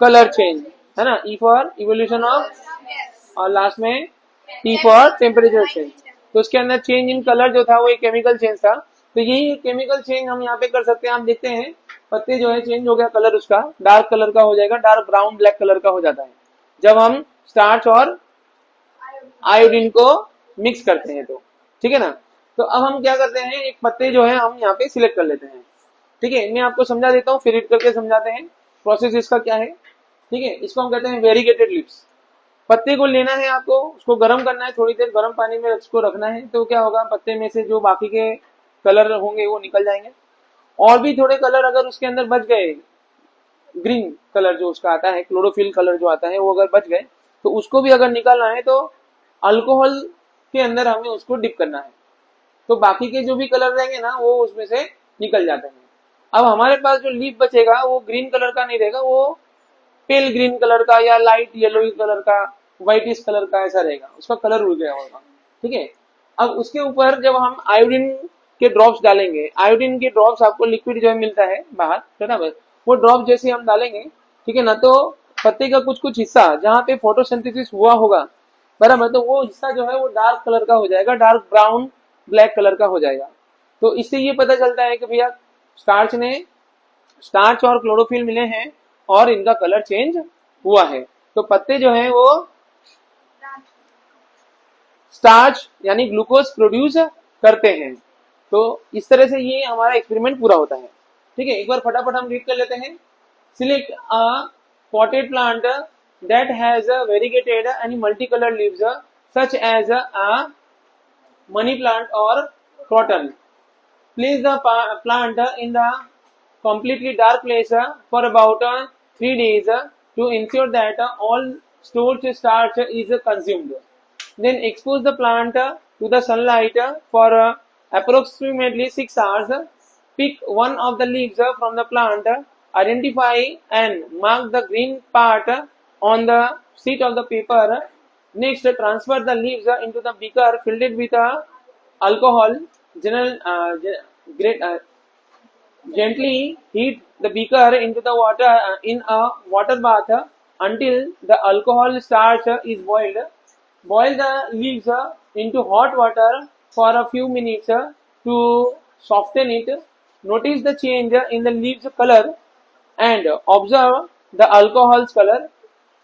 A: colour change, है ना, ई फॉर इवोल्यूशन ऑफ, और लास्ट में टी फॉर टेम्परेचर चेंज। तो उसके अंदर चेंज इन कलर जो था वो एक केमिकल चेंज था। तो यही केमिकल चेंज हम यहाँ पे कर सकते हैं। आप देखते हैं पत्ते जो है चेंज हो गया कलर, उसका डार्क कलर का हो जाएगा, डार्क ब्राउन ब्लैक कलर का हो जाता है जब हम स्टार्च और आयोडीन को मिक्स करते हैं, तो ठीक है ना। तो अब हम क्या करते हैं, एक पत्ते जो है हम यहाँ पे सिलेक्ट कर लेते हैं, ठीक है। मैं आपको समझा देता हूँ, फिर रीड करके समझाते हैं प्रोसेस इसका क्या है, ठीक है। इसको हम कहते हैं वेरीगेटेड लीव्स। पत्ते को लेना है आपको, उसको गर्म करना है, थोड़ी देर गर्म पानी में उसको रखना है, तो क्या होगा, पत्ते में से जो बाकी के कलर होंगे वो निकल जाएंगे, और भी थोड़े कलर अगर उसके अंदर बच गए, ग्रीन कलर जो उसका आता है, क्लोरोफिल कलर जो आता है, वो अगर बच गए तो उसको भी अगर निकालना है तो अल्कोहल के अंदर हमें उसको डिप करना है, तो बाकी के जो भी कलर रहेंगे ना वो उसमें से निकल जाते हैं। अब हमारे पास जो लीफ बचेगा वो ग्रीन कलर का नहीं रहेगा, वो पेल ग्रीन कलर का या लाइट येलो कलर का, व्हाइटिश कलर का ऐसा रहेगा, उसका कलर उड़ गया होगा, ठीक है। अब उसके ऊपर जब हम आयोडीन के ड्रॉप्स डालेंगे, आयोडीन के ड्रॉप्स आपको लिक्विड जो है मिलता है बाहर, है ना, बस वो ड्रॉप जैसे हम डालेंगे, ठीक है ना, तो पत्ते का कुछ कुछ हिस्सा जहाँ पे फोटोसिंथेसिस हुआ होगा, बराबर, तो वो हिस्सा जो है वो डार्क कलर का हो जाएगा, डार्क ब्राउन ब्लैक कलर का हो जाएगा। तो इससे ये पता चलता है कि भैया स्टार्च और क्लोरोफिल मिले हैं और इनका कलर चेंज हुआ है। तो पत्ते जो है वो स्टार्च यानी ग्लूकोज प्रोड्यूस करते हैं। तो इस तरह से ये हमारा एक्सपेरिमेंट पूरा होता है, ठीक है। एक बार फटाफट हम रीड कर लेते हैं। Select a potted plant that has variegated and multi colour leaves such as a money plant और croton. Place the plant in the completely dark place for about 3 days to ensure that all stored starch is consumed. Then expose the plant to the sunlight for approximately 6 hours. Pick one of the leaves from the plant, identify and mark the green part on the sheet of the paper. Next, transfer the leaves into the beaker filled with alcohol. Gently heat the beaker into the water in a water bath until the alcohol starch is boiled. Boil the leaves into hot water for a few minutes to soften it. Notice the change in the leaves color and observe the alcohol's color.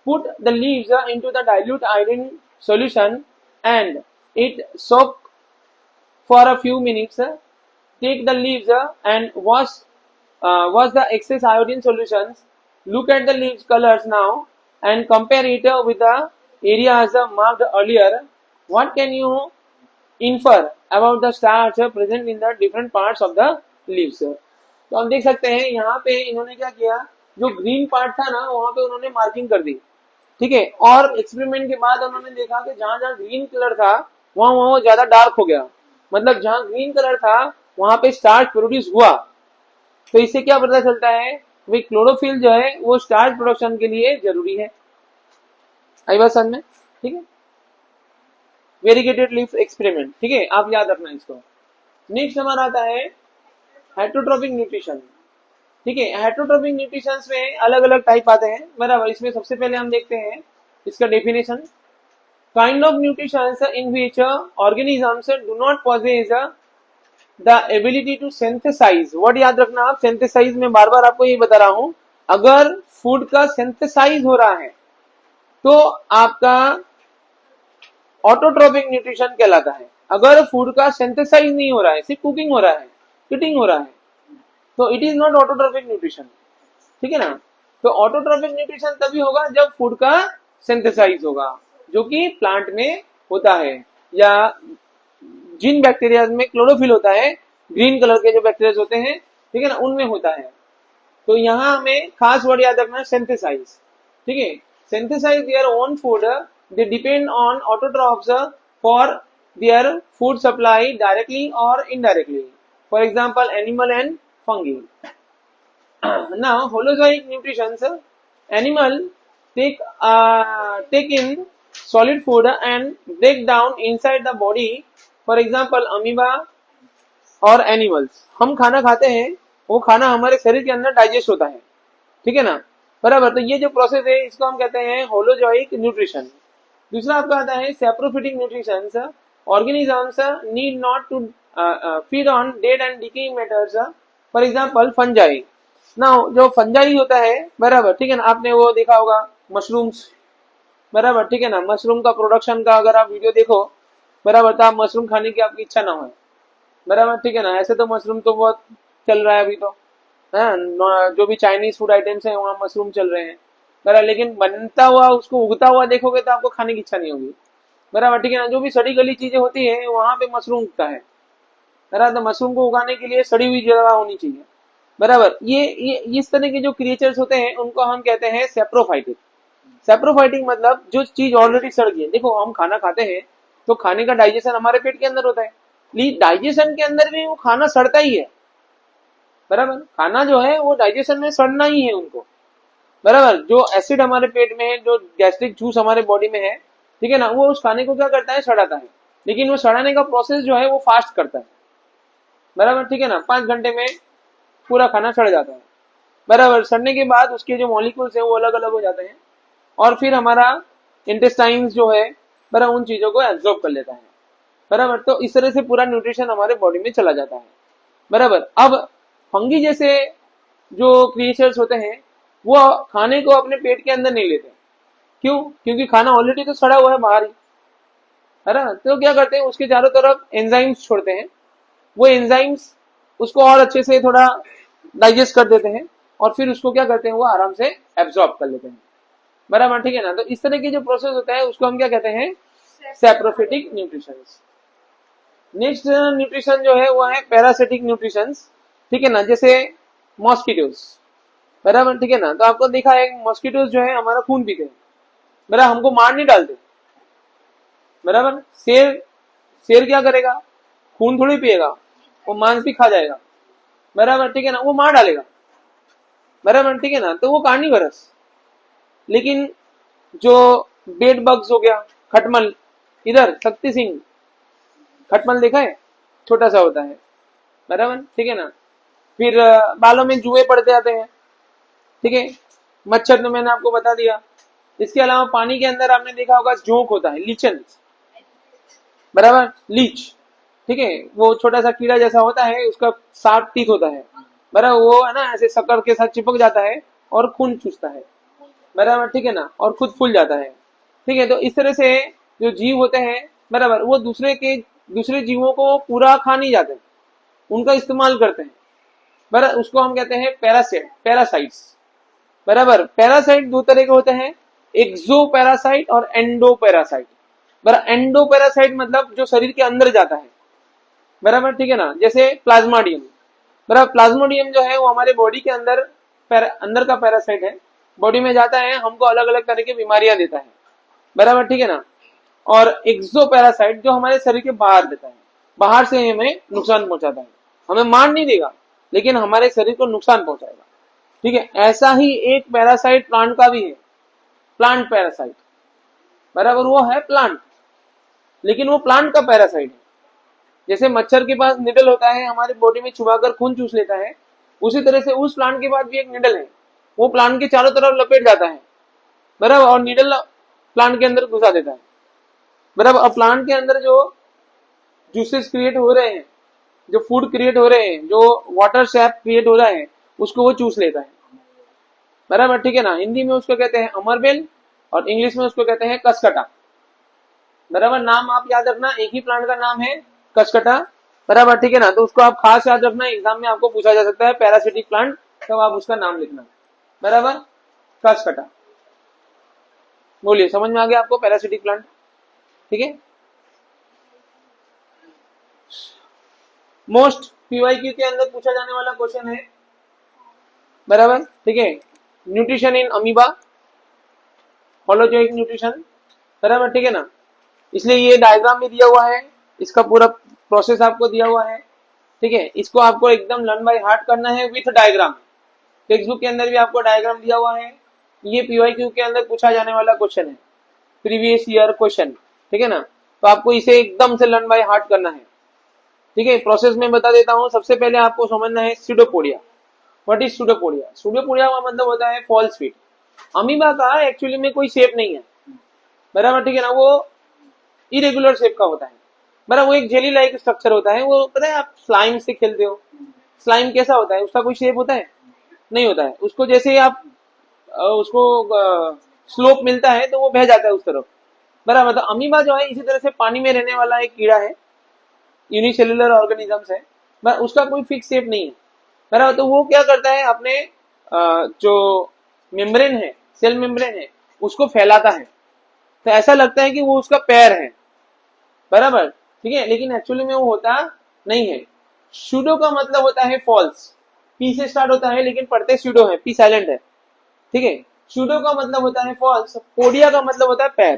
A: Put the leaves into the dilute iodine solution and it soak for a few minutes. Take the leaves and wash the excess iodine solutions. Look at the leaves colors now and compare it with the areas marked earlier. What can you infer about the starch present in the different parts of the leaves? तो हम देख सकते हैं यहाँ पे इन्होंने क्या किया, जो ग्रीन पार्ट था ना वहां पे उन्होंने मार्किंग कर दी, ठीक है। और एक्सपेरिमेंट के बाद उन्होंने देखा कि जहां जहां ग्रीन कलर था वहां वो ज्यादा डार्क हो गया, मतलब जहां ग्रीन कलर था वहां पे स्टार्च प्रोड्यूस हुआ। तो इससे क्या पता चलता है, वे क्लोरोफिल जो है वो स्टार्च प्रोडक्शन के लिए जरूरी है। आई बात समझ में, ठीक है। वेरीगेटेड लीफ एक्सपेरिमेंट, ठीक है, आप याद रखना इसको। नेक्स्ट हमारा आता है हेटरोट्रोपिक न्यूट्रिशन, ठीक है। हेटरोट्रोपिक न्यूट्रिशन में अलग अलग टाइप आते हैं, बराबर। इसमें सबसे पहले हम देखते हैं इसका definition. Kind of nutrition in which organisms do not possess the ability to synthesise. Word याद रखना आप, सिंथेसाइज में बार बार आपको ये बता रहा हूं अगर फूड का सिंथेसाइज हो रहा है तो आपका ऑटोट्रोपिक न्यूट्रिशन कहलाता है। अगर फूड का सिंथेसाइज नहीं हो रहा है, सिर्फ कुकिंग हो रहा है, हीटिंग हो रहा है, तो it is not autotrophic nutrition. ठीक है ना। तो ऑटोट्रोपिक न्यूट्रिशन तभी होगा जब फूड का सिंथेसाइज होगा, जो कि प्लांट में होता है, या जिन बैक्टीरिया में क्लोरोफिल होता है, ग्रीन कलर के जो बैक्टीरिया होते हैं, ठीक है ना, उनमें होता है। तो यहाँ हमें खास वर्ड याद रखना है, सिंथेसाइज। ठीक है, synthesise their own food, they depend on autotrophs for their food supply directly और indirectly, for example animal and fungi. Now holozoic nutrition, animal take in solid food and break down inside the body, for example amoeba और animals. हम खाना खाते हैं, वो खाना हमारे शरीर के अंदर डाइजेस्ट होता है, ठीक है ना, बराबर। तो ये जो प्रोसेस है इसको हम कहते हैं होलोजोइक न्यूट्रिशन। दूसरा आपका आता है saprophytic nutrition. Organisms need not to feed on dead and decaying matters, for example fungi. ना जो फंजाई होता है, बराबर, ठीक है ना, आपने वो देखा होगा मशरूम्स, बराबर, ठीक है ना, मशरूम का प्रोडक्शन का अगर आप वीडियो देखो, बराबर, तो आप मशरूम खाने की आपकी इच्छा ना हो, बराबर, ठीक है ना। ऐसे तो मशरूम तो बहुत चल रहा है अभी तो, है जो भी चाइनीज फूड आइटम्स हैं वहाँ मशरूम चल रहे हैं, बराबर, लेकिन बनता हुआ उसको उगता हुआ देखोगे तो आपको खाने की इच्छा नहीं होगी, बराबर, ठीक है ना। जो भी सड़ी गली चीजें होती है वहां पे मशरूम उगता है, बराबर। तो मशरूम को उगाने के लिए सड़ी हुई जगह होनी चाहिए, बराबर। ये इस तरह के जो क्रिएचर्स होते हैं उनको हम कहते हैं सैप्रोफाइटिक। सैप्रोफाइटिक मतलब जो चीज ऑलरेडी सड़ गई है। देखो हम खाना खाते हैं तो खाने का डाइजेशन हमारे पेट के अंदर होता है, लेकिन डाइजेशन के अंदर भी वो खाना सड़ता ही है, बराबर। खाना जो है वो डाइजेशन में सड़ना ही है उनको, बराबर। जो एसिड हमारे पेट में है, जो गैस्ट्रिक जूस हमारे बॉडी में है, ठीक है ना, वो उस खाने को क्या करता है, सड़ाता है। लेकिन वो सड़ाने का प्रोसेस जो है वो फास्ट करता है, बराबर, ठीक है ना। 5 घंटे में पूरा खाना सड़ जाता है, बराबर। सड़ने के बाद उसके जो मॉलिक्यूल्स हैं वो अलग अलग हो जाते हैं, और फिर हमारा इंटेस्टाइन्स जो है, बराबर, उन चीजों को एब्जॉर्ब कर लेता है, बराबर। तो इस तरह से पूरा न्यूट्रिशन हमारे बॉडी में चला जाता है, बराबर। अब फंगी जैसे जो क्रिएचर्स होते हैं वो खाने को अपने पेट के अंदर नहीं लेते। क्यों? क्योंकि खाना ऑलरेडी तो सड़ा हुआ है बाहर ही, है ना। तो क्या करते हैं, उसके चारों तरफ एंजाइम्स छोड़ते हैं, वो एंजाइम्स उसको और अच्छे से थोड़ा डाइजेस्ट कर देते हैं, और फिर उसको क्या करते हैं, वो आराम से एब्जॉर्ब कर लेते हैं, बराबर, ठीक है ना। तो इस तरह की जो प्रोसेस होता है उसको हम क्या कहते हैं, सैप्रोफिटिक न्यूट्रिशन। नेक्स्ट न्यूट्रिशन जो है वो है पैरासिटिक न्यूट्रिशन, ठीक है ना, जैसे मॉस्किटोज, बराबर, ठीक है ना। तो आपको देखा है मॉस्किटोज जो है हमारा खून पीते हैं, बराबर, हमको मार नहीं डालते, बराबर। शेर क्या करेगा, खून थोड़ी पिएगा, वो मांस भी खा जाएगा, बराबर, ठीक है ना, वो मार डालेगा, बराबर, ठीक है ना। तो वो कार्निवरस। लेकिन जो बेड बग्स हो गया, खटमल, इधर शक्ति सिंह खटमल देखा है, छोटा सा होता है, बराबर, ठीक है ना। फिर बालों में जुए पड़ते जाते हैं, ठीक है। मच्छर तो मैंने आपको बता दिया। इसके अलावा पानी के अंदर आपने देखा होगा जोंक होता है, लीचन, बराबर, लीच, ठीक है। वो छोटा सा कीड़ा जैसा होता है, उसका 7 टीथ होता है, बराबर। वो है ना ऐसे शक्कर के साथ चिपक जाता है और खून चूसता है, बराबर, ठीक है ना, और खुद फूल जाता है, ठीक है। तो इस तरह से जो जीव होते हैं, बराबर, वो दूसरे जीवों को पूरा खा नहीं जाते, उनका इस्तेमाल करते हैं, बराबर। उसको हम कहते हैं पैरासाइट्स, बराबर। पैरासाइट 2 तरह के होते हैं, एक्सो पैरासाइट और एंडो पैरासाइट, बराबर। एंडो पैरासाइट मतलब जो शरीर के अंदर जाता है, बराबर, ठीक है ना, जैसे प्लाज्माडियम, बराबर। प्लाज्मोडियम जो है वो हमारे बॉडी के अंदर का पैरासाइट है, बॉडी में जाता है, हमको अलग अलग तरह की बीमारियां देता है, बराबर, ठीक है ना। और एक्सो पैरासाइट जो हमारे शरीर के बाहर देता है, बाहर से हमें नुकसान पहुंचाता है, हमें मार नहीं देगा लेकिन हमारे शरीर को नुकसान पहुंचाएगा, ठीक है। ऐसा ही एक पैरासाइट प्लांट का भी है, प्लांट पैरासाइट, बराबर, वो है प्लांट, लेकिन वो प्लांट का पैरासाइट है। जैसे मच्छर के पास निडल होता है, हमारे बॉडी में चुभाकर खून चूस लेता है, उसी तरह से उस प्लांट के पास भी एक निडल है, वो प्लांट के चारों तरफ लपेट जाता है, बराबर, और निडल प्लांट के अंदर घुसा देता है, बराबर। और प्लांट के अंदर जो जूसेस क्रिएट हो रहे हैं, जो फूड क्रिएट हो रहे हैं, जो वाटर सैप क्रिएट हो रहा है, उसको वो चूस लेता है, बराबर, ठीक है ना। हिंदी में उसको कहते हैं अमरबेल और इंग्लिश में उसको कहते हैं कसकटा। बराबर, नाम आप याद रखना, एक ही प्लांट का नाम है कसकटा। बराबर, ठीक है ना। तो उसको आप खास याद रखना, एग्जाम में आपको पूछा जा सकता है पैरासिटिक प्लांट, तब आप उसका नाम लिखना। बराबर, कसकटा। बोलिए, समझ में आ गया आपको पैरासिटिक प्लांट? ठीक है। मोस्ट पीवाईक्यू के अंदर पूछा जाने वाला क्वेश्चन है, बराबर, ठीक है, nutrition in amoeba, holozoic nutrition. बराबर, ठीक है ना। इसलिए ये डायग्राम भी दिया हुआ है, इसका पूरा प्रोसेस आपको दिया हुआ है, ठीक है। इसको आपको एकदम लर्न बाय हार्ट करना है विथ डायग्राम। टेक्स्ट बुक के अंदर भी आपको डायग्राम दिया हुआ है। ये पीवाईक्यू के अंदर पूछा जाने वाला क्वेश्चन है, प्रीवियस ईयर क्वेश्चन, ठीक है ना। तो आपको इसे एकदम से लर्न बाय हार्ट करना है, ठीक है। प्रोसेस में बता देता हूं। सबसे पहले आपको समझना है pseudopodia. What is pseudopodia? Pseudopodia का मतलब होता है फॉल्स फीट। अमीबा का एक्चुअली में कोई शेप नहीं है, बराबर, ठीक है ना। वो इरेगुलर शेप का होता है, बराबर। वो एक जेली लाइक स्ट्रक्चर होता है। वो पता है, आप स्लाइम से खेलते हो, स्लाइम कैसा होता है? उसका कोई शेप होता है? नहीं होता है। उसको जैसे आप उसको स्लोप मिलता है तो वो बह जाता है उस तरफ, बराबर। तो अमीबा जो है इसी तरह से पानी में रहने वाला एक कीड़ा है, यूनिसेलुलर ऑर्गेनिजम्स है, बस उसका कोई फिक्स शेप नहीं है, बराबर। तो वो क्या करता है, अपने जो मेम्ब्रेन है, सेल मेम्ब्रेन है, उसको फैलाता है। तो ऐसा लगता है कि वो उसका पैर है, बराबर, ठीक है। लेकिन एक्चुअली में वो होता नहीं है। सूडो का मतलब होता है फॉल्स, पी से स्टार्ट होता है लेकिन पढ़ते सूडो है, पी साइलेंट है, ठीक है। सूडो का मतलब होता है फॉल्स, पोडिया का मतलब होता है पैर,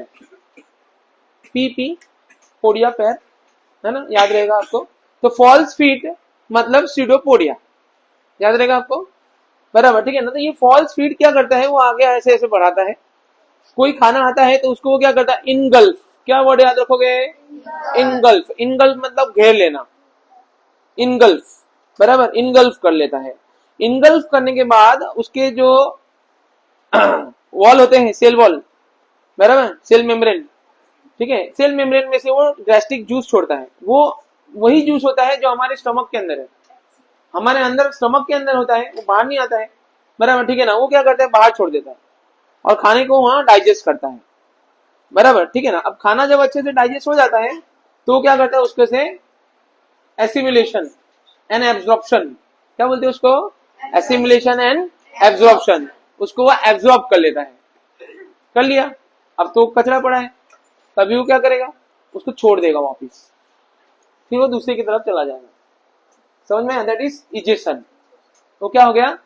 A: पी पी, पोडिया पैर, है ना, याद रहेगा आपको। तो फॉल्स फीट मतलब सूडोपोडिया, याद रहेगा आपको, बराबर, ठीक है ना। तो ये फॉल्स फीट क्या करता है, वो आगे ऐसे ऐसे बढ़ाता है। कोई खाना आता है तो उसको वो क्या करता है, इनगल्फ, क्या वर्ड याद रखोगे, इनगल्फ। इनगल्फ मतलब घेर लेना, इनगल्फ, बराबर, इनगल्फ कर लेता है। इनगल्फ करने के बाद उसके जो वॉल होते हैं, सेल वॉल, बराबर, सेल मेम्ब्रेन, ठीक है। सेल मेम्ब्रेन में से वो गैस्ट्रिक जूस छोड़ता है। वो वही जूस होता है जो हमारे स्टमक के अंदर है, हमारे अंदर स्टमक के अंदर होता है, वो बाहर नहीं आता है, बराबर, ठीक है ना। वो क्या करता है, बाहर छोड़ देता है और खाने को वहां डाइजेस्ट करता है, बराबर, ठीक है ना। अब खाना जब अच्छे से डाइजेस्ट हो जाता है तो क्या करता है, उसके से एसिमिलेशन एंड एब्जॉर्प्शन, क्या बोलते हैं उसको, एसिमिलेशन एंड एब्जॉर्प्शन। उसको वो एब्जॉर्ब कर लेता है, कर लिया, अब तो कचरा पड़ा है, तभी वो क्या करेगा, उसको छोड़ देगा वापिस, फिर वो दूसरे की तरफ चला जाएगा। समझ में? That is egestion. तो क्या हो गया,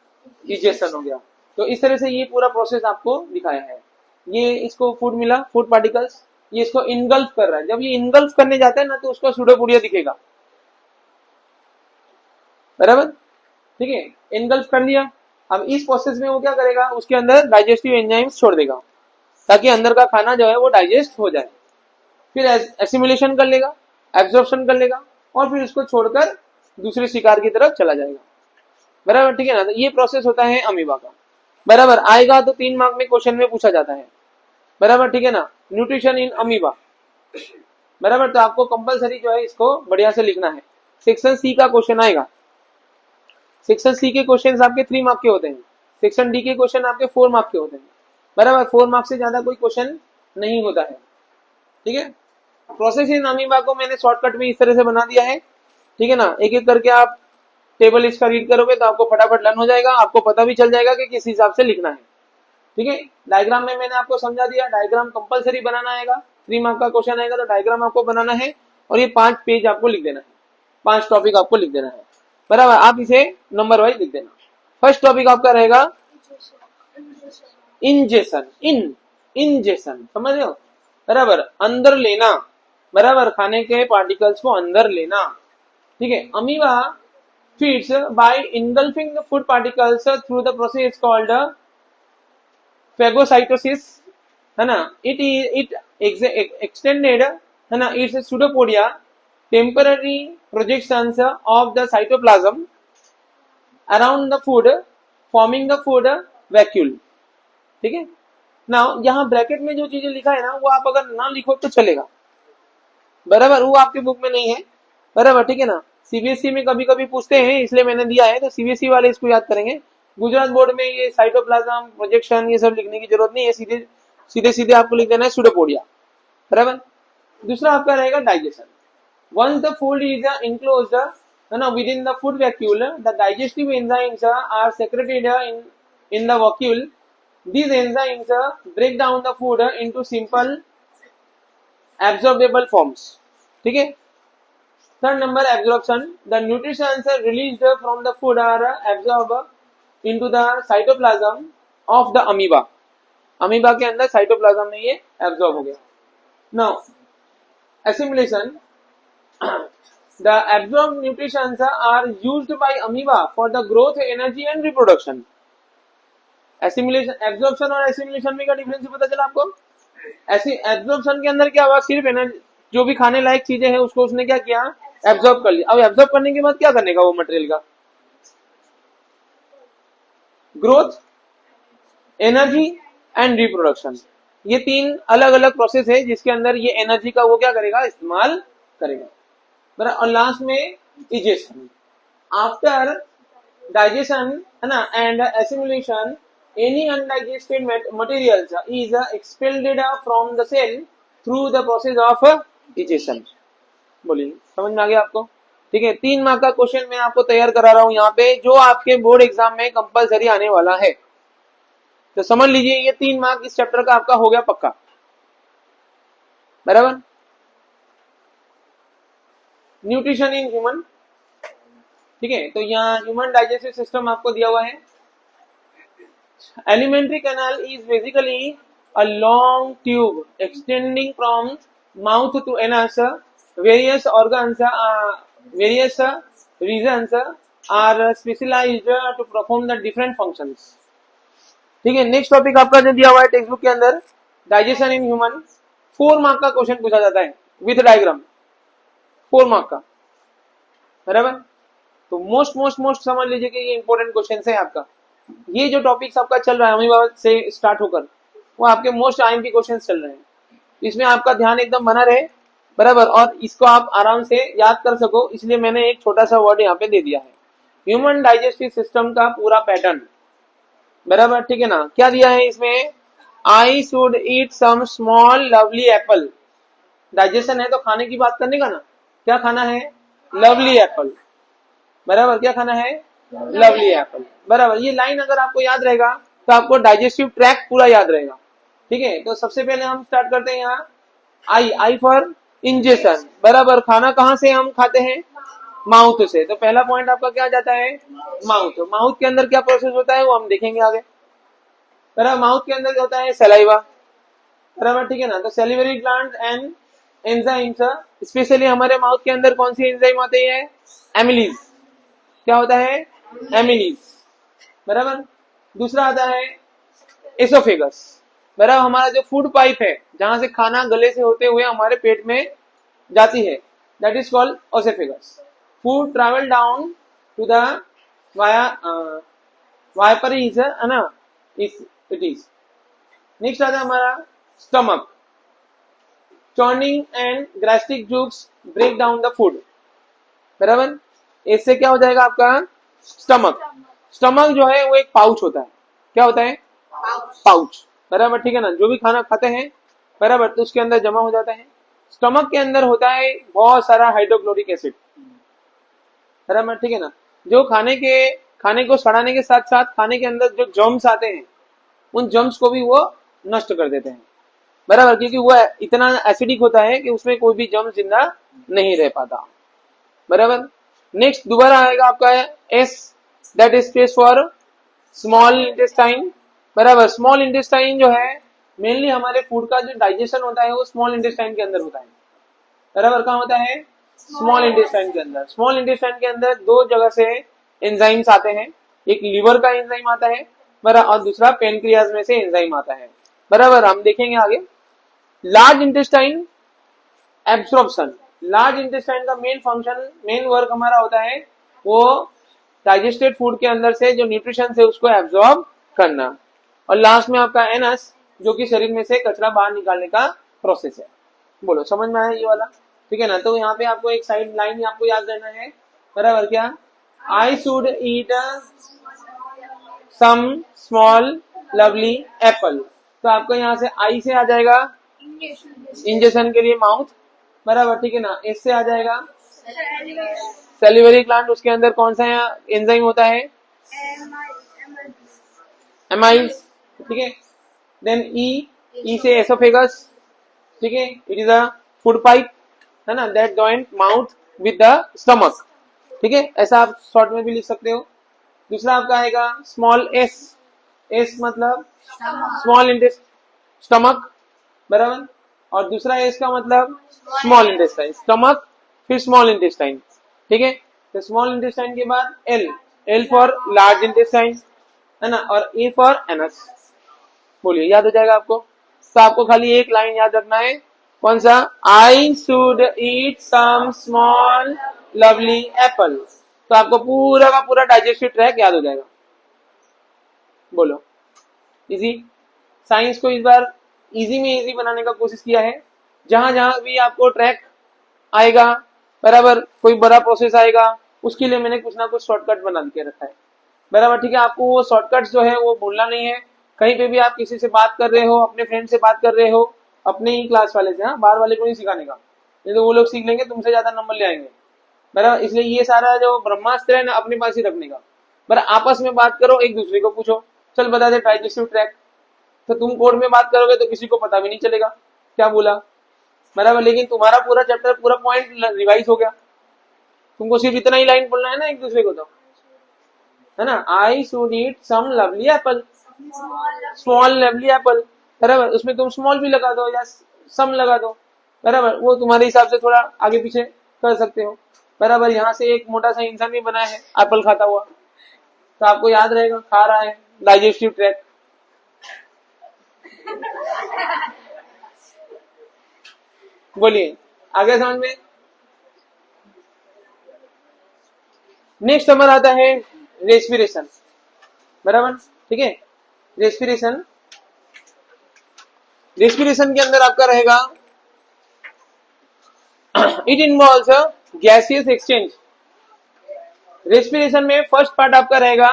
A: इजेशन हो गया। तो इस तरह से ये पूरा प्रोसेस आपको दिखाया है। ये इसको फूड मिला, फूड पार्टिकल्स, ये इसको इनगल्फ कर रहा है। जब ये इनगल्फ करने जाता है ना तो उसको सूडोपोडिया दिखेगा, बराबर, ठीक है। इनगल्फ कर लिया। अब इस प्रोसेस में वो क्या करेगा, उसके अंदर डाइजेस्टिव एंजाइम्स छोड़ देगा ताकि अंदर का खाना जो है वो डाइजेस्ट हो जाए। फिर एसिमिलेशन कर लेगा, एब्जॉर्प्शन कर लेगा और फिर उसको छोड़कर दूसरे शिकार की तरफ चला जाएगा, बराबर, ठीक है ना। तो ये प्रोसेस होता है अमीबा का, बराबर। आएगा तो 3 मार्क में क्वेश्चन में पूछा जाता है, बराबर, ठीक है ना। न्यूट्रिशन इन अमीबा, बराबर। तो आपको कंपलसरी जो है इसको बढ़िया से लिखना है। सेक्शन सी का क्वेश्चन आएगा। सेक्शन सी के क्वेश्चन आपके 3 मार्क के होते हैं, सेक्शन डी के क्वेश्चन आपके 4 मार्क के होते हैं, बराबर। 4 मार्क से ज्यादा कोई क्वेश्चन नहीं होता है, ठीक है। प्रोसेस इन अमीबा को मैंने शॉर्टकट में इस तरह से बना दिया है, ठीक है ना। एक एक करके आप टेबल इसका रीड करोगे तो आपको फटाफट लर्न हो जाएगा, आपको पता भी चल जाएगा कि किस हिसाब से लिखना है, ठीक है। डायग्राम में मैंने आपको समझा दिया, डायग्राम कंपलसरी बनाना आएगा। 3 मार्क का क्वेश्चन आएगा तो डायग्राम आपको बनाना है और ये 5 पेज आपको लिख देना है, 5 टॉपिक आपको लिख देना है, बराबर। आप इसे नंबर वाइज लिख देना। फर्स्ट टॉपिक आपका रहेगा इंजेशन, इंजेशन, समझ रहे हो, बराबर, अंदर लेना, बराबर, खाने के पार्टिकल्स को अंदर लेना, ठीक है। Amoeba feeds by engulfing the food particles through the process called phagocytosis, है ना। it extended, है ना, its pseudopodia temporary projections of the cytoplasm around the food forming the food vacuole, ठीक है। नाउ यहाँ ब्रैकेट में जो चीजें लिखा है ना वो आप अगर ना लिखो तो चलेगा, बराबर, वो आपके बुक में नहीं है, बराबर, ठीक है ना। सीबीएसई में कभी कभी पूछते हैं इसलिए मैंने दिया है, तो सीबीएसई वाले इसको याद करेंगे। गुजरात बोर्ड में ये साइटोप्लाज्म, प्रोजेक्शन ये सब लिखने की जरूरत नहीं है, सीधे सीधे आपको लिख देना है सूडोपोडिया, बराबर। दूसरा आपका रहेगा digestion. Once the food is enclosed within the food vacuole, the digestive enzymes are secreted in the vacuole. These enzymes break down the food into simple absorbable forms. ठीक है। Third number absorption, the nutritions released from the food are absorbed into the cytoplasm of the amoeba. Amoeba के अंदर cytoplasm में ये absorb हो गया। Now assimilation, the absorbed nutrients are used by amoeba for the growth, energy and reproduction. Assimilation, absorption और assimilation में क्या difference पता चला आपको? एब्जॉर्प्शन के अंदर क्या हुआ, सिर्फ एनर्जी, जो भी खाने लायक चीजें हैं उसको उसने क्या किया, एब्जॉर्ब कर लिया। अब एब्जॉर्ब करने के बाद क्या करने का वो मटेरियल का, ग्रोथ, एनर्जी एंड रिप्रोडक्शन, ये तीन अलग अलग प्रोसेस है जिसके अंदर ये एनर्जी का वो क्या करेगा, इस्तेमाल करेगा, बराबर। और लास्ट में इजेशन, आफ्टर डाइजेशन है ना and assimilation, any undigested materials is expelled from the cell through the process of egestion. बोलिए, समझ में आ गया आपको? ठीक है, 3 मार्क का क्वेश्चन मैं आपको तैयार करा रहा हूं यहाँ पे, जो आपके बोर्ड एग्जाम में कंपलसरी आने वाला है। तो समझ लीजिए ये 3 मार्क इस चैप्टर का आपका हो गया पक्का, बराबर। न्यूट्रिशन इन ह्यूमन, ठीक है, तो यहाँ ह्यूमन डाइजेस्टिव सिस्टम आपको दिया हुआ है। Alimentary canal is basically a long tube extending from mouth to anus, various organs, various regions are specialised to perform the different functions. ठीक है, नेक्स्ट टॉपिक आपका जो दिया हुआ है टेक्स्ट बुक के अंदर, डाइजेशन इन ह्यूमन, 4 मार्क का क्वेश्चन पूछा जाता है विथ डायग्राम, 4 मार्क का, बराबर। तो मोस्ट समझ लीजिए कि ये इंपॉर्टेंट क्वेश्चन है आपका। ये जो टॉपिक्स आपका चल रहा है अमीबा से स्टार्ट होकर, वो आपके मोस्ट आईएमपी क्वेश्चन चल रहे हैं। इसमें आपका ध्यान एकदम बना रहे, बराबर, और इसको आप आराम से याद कर सको, इसलिए मैंने एक छोटा सा वर्ड यहाँ पे दे दिया है, ह्यूमन डाइजेस्टिव सिस्टम का पूरा पैटर्न, बराबर। ठीक है ना, क्या दिया है इसमें, I should eat some small lovely apple. Digestion है तो खाने की बात करने का ना, क्या खाना है, लवली एप्पल, बराबर। क्या खाना है, लवली एप्पल, बराबर। ये लाइन अगर आपको याद रहेगा तो आपको डाइजेस्टिव ट्रैक्ट पूरा याद रहेगा। ठीक है, तो सबसे पहले हम स्टार्ट करते हैं यहाँ, आई फॉर इंजेशन, बराबर। खाना कहाँ से हम खाते हैं, माउथ से। तो पहला पॉइंट आपका क्या जाता है, माउथ। माउथ के अंदर क्या प्रोसेस होता है वो हम देखेंगे आगे, बराबर। माउथ के अंदर होता है सलाइवा, बराबर, ठीक है ना। तो salivary gland and enzymes, specially हमारे माउथ के अंदर कौन सी एंजाइम आते हैं, एमिलीज। क्या होता है, एमिलीज, बराबर। दूसरा आता है एसोफेगस, बराबर। हमारा जो फूड पाइप है, जहां से खाना गले से होते हुए हमारे पेट में जाती है, that is called oesophagus. Food travel down to the वाइपरीज, है ना, इट इज। नेक्स्ट आता है हमारा स्टमक, चॉर्निंग एंड गैस्ट्रिक जूक्स ब्रेक डाउन द फूड, बराबर। इससे क्या हो जाएगा आपका स्टमक। स्टमक जो है वो एक पाउच होता है, क्या होता है, पाउच, बराबर, ठीक है ना। जो भी खाना खाते हैं, बराबर, तो उसके अंदर जमा हो जाता है। स्टमक के अंदर होता है बहुत सारा हाइड्रोक्लोरिक एसिड, बराबर, ठीक है ना। जो खाने को सड़ाने के साथ साथ खाने के अंदर जो जर्म्स आते हैं, उन जर्म्स को भी वो नष्ट कर देते हैं, बराबर, क्योंकि वो इतना एसिडिक होता है कि उसमें कोई भी जर्म जिंदा नहीं रह पाता, बराबर। नेक्स्ट दोबारा आएगा आपका S, that is space for small intestine, बराबर। स्मॉल इंटेस्टाइन जो है मेनली हमारे फूड का जो डाइजेशन होता है वो स्मॉल इंटेस्टाइन के अंदर होता है, बराबर। कहाँ होता है, स्मॉल इंटेस्टाइन के अंदर। स्मॉल इंटेस्टाइन के अंदर 2 जगह से एंजाइम्स आते हैं, एक लीवर का एंजाइम आता है, बराबर, और दूसरा पेनक्रियाज में से एंजाइम आता है, बराबर। हम देखेंगे आगे। Large intestine absorption, large intestine का मेन फंक्शन, मेन वर्क हमारा होता है वो डाइजेस्टेड फूड के अंदर से जो न्यूट्रिशन है उसको एब्सॉर्ब करना। और लास्ट में आपका एनस, जो कि शरीर में से कचरा बाहर निकालने का प्रोसेस है। बोलो, समझ में आया ये वाला? ठीक है ना। तो यहाँ पे आपको एक साइड लाइन आपको याद रहना है, बराबर। क्या, I should eat some small lovely apple. तो आपको यहाँ से आई से आ जाएगा इंजेक्शन के लिए माउथ, बराबर, ठीक है ना। एस से आ जाएगा सेलिवरी ग्लैंड, उसके अंदर कौन सा एंजाइम होता है, एमाइल्स, ठीक है। देन ई से एसोफेगस, ठीक है, it is a food pipe, है ना, that joint mouth with the stomach, ठीक है। ऐसा आप शॉर्ट में भी लिख सकते हो। दूसरा आपका आएगा स्मॉल एस, एस मतलब स्मॉल इंटेस्ट स्टमक, बराबर। और दूसरा एस का मतलब स्मॉल इंटेस्टाइन, स्टमक फिर स्मॉल इंटेस्टाइन, ठीक है। तो स्मॉल इंटेस्टाइन के बाद L, L for large intestine, है ना, और ए फॉर एनस। बोलिए, याद हो जाएगा आपको। तो आपको खाली एक लाइन याद रखना है, कौन सा, I should eat some small lovely apple. तो आपको पूरा का पूरा डाइजेस्टिव ट्रैक याद हो जाएगा। बोलो, इजी। साइंस को इस बार इजी में इजी बनाने का कोशिश किया है। जहां जहां भी आपको ट्रैक आएगा, बराबर, कोई बड़ा प्रोसेस आएगा, उसके लिए मैंने कुछ ना कुछ शॉर्टकट बना के रखा है, बराबर, ठीक है। आपको वो शॉर्टकट जो है वो भूलना नहीं है। कहीं पे भी आप किसी से बात कर रहे हो, अपने फ्रेंड से बात कर रहे हो, अपने ही क्लास वाले से, हाँ, बाहर वाले को नहीं सिखाने का, नहीं तो वो लोग सीख लेंगे, तुमसे ज्यादा नंबर ले आएंगे, बराबर। इसलिए ये सारा जो ब्रह्मास्त्र है ना, अपने पास ही रखने का, बराबर। आपस में बात करो, एक दूसरे को पूछो, चल बता दे डाइजेस्टिव ट्रैक। तो तुम कोड में बात करोगे तो किसी को पता भी नहीं चलेगा क्या बोला, बराबर। लेकिन तुम्हारा पूरा चैप्टर, पूरा पॉइंट रिवाइज हो गया। तुमको सिर्फ इतना ही लाइन बोलना है ना एक दूसरे को, तो है ना, I should eat some lovely apple, small lovely apple, बराबर। उसमें तुम स्मॉल भी लगा दो या सम लगा दो, बराबर, वो तुम्हारे हिसाब से थोड़ा आगे पीछे कर सकते हो, बराबर। यहाँ से एक मोटा सा इंसान भी बना है एप्पल खाता हुआ, तो आपको याद रहेगा, खा रहा है, डाइजेस्टिव ट्रैक। बोलिए, आगे समझ में। नेक्स्ट नंबर आता है रेस्पिरेशन, बराबर, ठीक है। रेस्पिरेशन, रेस्पिरेशन के अंदर आपका रहेगा it involves gaseous exchange. Respiration में फर्स्ट पार्ट आपका रहेगा,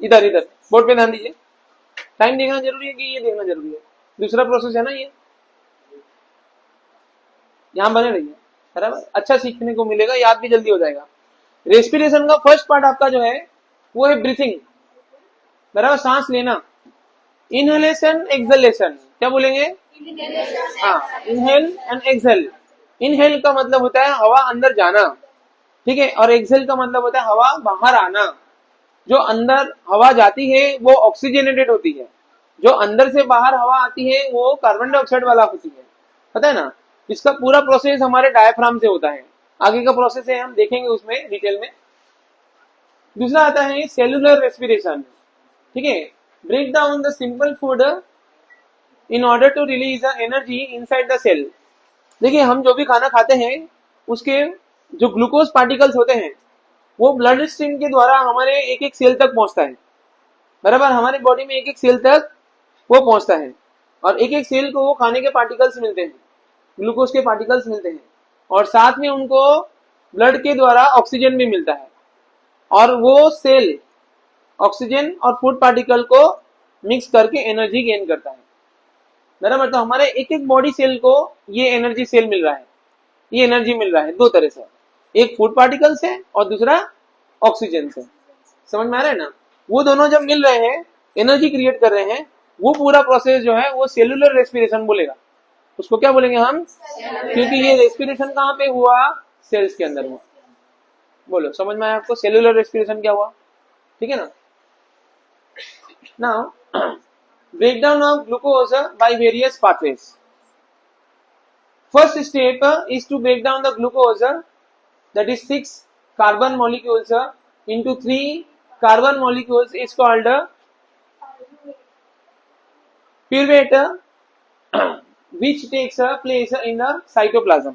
A: इधर इधर बोर्ड पे ध्यान दीजिए, टाइम देखना जरूरी है कि ये देखना जरूरी है, दूसरा प्रोसेस है ना ये, यहां बने रहिए, बराबर, अच्छा सीखने को मिलेगा, याद भी जल्दी हो जाएगा। रेस्पिरेशन का फर्स्ट पार्ट आपका जो है वो है ब्रीथिंग, बराबर, सांस लेना, इनहेलेशन एक्सहेलेशन। क्या बोलेंगे, हाँ, इनहेल एंड एक्सहेल। इनहेल का मतलब होता है हवा अंदर जाना, ठीक है, और एक्सहेल का मतलब होता है हवा बाहर आना। जो अंदर हवा जाती है वो ऑक्सीजनेटेड होती है, जो अंदर से बाहर हवा आती है वो कार्बन डाइऑक्साइड वाला होती है, पता है ना। इसका पूरा प्रोसेस हमारे डायफ्राम से होता है, आगे का प्रोसेस है हम देखेंगे उसमें डिटेल में। दूसरा आता है सेलुलर रेस्पिरेशन, ठीक है, break down the simple food in order to release the energy inside the cell. देखिए, हम जो भी खाना खाते हैं उसके जो ग्लूकोज पार्टिकल्स होते हैं वो ब्लड स्ट्रीम के द्वारा हमारे एक एक सेल तक पहुंचता है, बराबर। हमारे बॉडी में एक एक सेल तक वो पहुंचता है, और एक एक सेल को वो खाने के पार्टिकल्स मिलते हैं, ग्लूकोज के पार्टिकल्स मिलते हैं, और साथ में उनको ब्लड के द्वारा ऑक्सीजन भी मिलता है, और वो सेल ऑक्सीजन और फूड पार्टिकल को मिक्स करके एनर्जी गेन करता है, बराबर। तो हमारे एक एक बॉडी सेल को ये एनर्जी सेल मिल रहा है, ये एनर्जी मिल रहा है दो तरह से, एक फूड पार्टिकल से और दूसरा ऑक्सीजन से। समझ में आ रहा है ना, वो दोनों जब मिल रहे हैं एनर्जी क्रिएट कर रहे हैं, वो पूरा प्रोसेस जो है वो सेलुलर रेस्पिरेशन बोलेगा, उसको क्या बोलेंगे हम, क्योंकि ये रेस्पिरेशन कहाँ पे हुआ, सेल्स के अंदर हुआ। बोलो, समझ में आया आपको सेलुलर रेस्पिरेशन क्या हुआ, ठीक है ना। Now breakdown of glucose by various pathways. First step is to break down the glucose, that is 6 carbon molecules into 3 carbon molecules is called pyruvate, which takes place in the cytoplasm,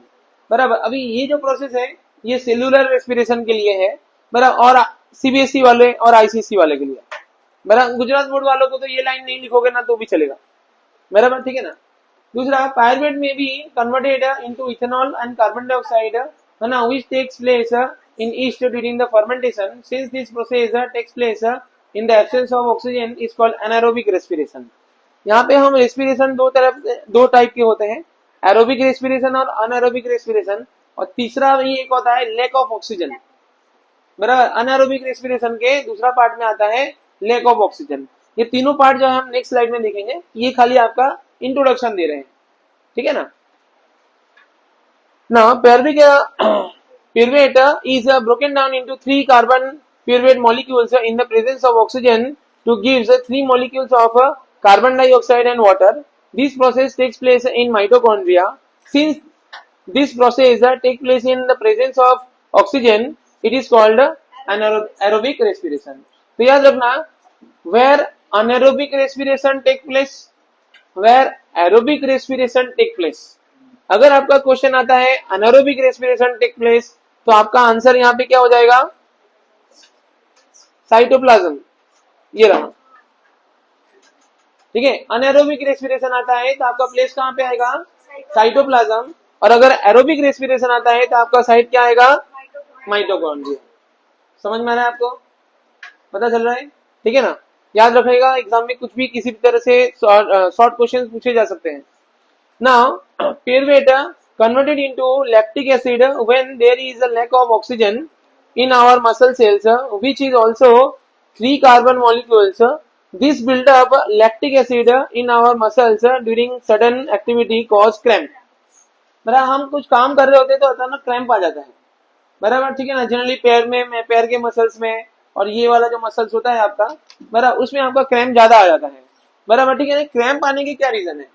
A: बराबर। अभी ये जो process है ये cellular respiration के लिए है, बराबर, और सीबीएसई वाले और आईसीएसई वाले के लिए, बराबर। गुजरात बोर्ड वालों को तो ये लाइन नहीं लिखोगे ना तो भी चलेगा, बराबर, ठीक है ना। दूसरा, पायरुवेट में भी converted into ethanol and carbon dioxide, है ना, which takes place in yeast during the fermentation. Since this process takes place in the absence of oxygen is called anaerobic respiration. यहाँ पे हम रेस्पिरेशन दो टाइप के होते हैं, एरोबिक रेस्पिरेशन और अनएरोबिक रेस्पिरेशन, और तीसरा भी एक होता है लैक ऑफ ऑक्सीजन, बराबर। अनएरोबिक रेस्पिरेशन के दूसरा पार्ट में आता है लैक ऑफ ऑक्सीजन। ये तीनों पार्ट जो है हम नेक्स्ट स्लाइड में देखेंगे, ये खाली आपका इंट्रोडक्शन दे रहे हैं, ठीक है ना। Now, pyruvate is broken down into 3 carbon pyruvate molecules in the presence of oxygen to give 3 molecules of carbon dioxide and water. This process takes place in mitochondria. Since this process takes place in the presence of oxygen, it is called anaerobic respiration. तो याद रखना, where anaerobic respiration take place, where aerobic respiration take place. अगर आपका question आता है anaerobic respiration take place, तो आपका answer यहाँ पे क्या हो जाएगा, साइटोप्लाज्म, ये रहा, ठीक है। अनएरोबिक रेस्पिरेशन आता है तो आपका प्लेस कहाँ पे आएगा, साइटोप्लाज्म, और अगर एरोबिक रेस्पिरेशन आता है तो आपका साइट क्या आएगा, माइटोकॉन्ड्रिया। समझ में आ रहा है आपको, पता चल रहा है, ठीक है ना। याद रखिएगा, एग्जाम में कुछ भी किसी भी तरह से शॉर्ट क्वेश्चन पूछे जा सकते हैं। Now, pyruvate converted into lactic acid when there is a lack of oxygen in our muscle cells, which is also 3 carbon molecules. This build up lactic acid in our muscles during sudden activity cause cramp. बराबर, हम कुछ काम कर रहे होते हैं तो अचानक क्रैम्प आ जाता है, बराबर, ठीक है ना। जनरली पैर में, पैर के मसल्स में, और ये वाला जो मसल्स होता है आपका, बराबर, उसमें आपका क्रैम्प ज्यादा आ जाता है, बराबर, ठीक है ना। क्रैम्प आने के क्या रीजन है,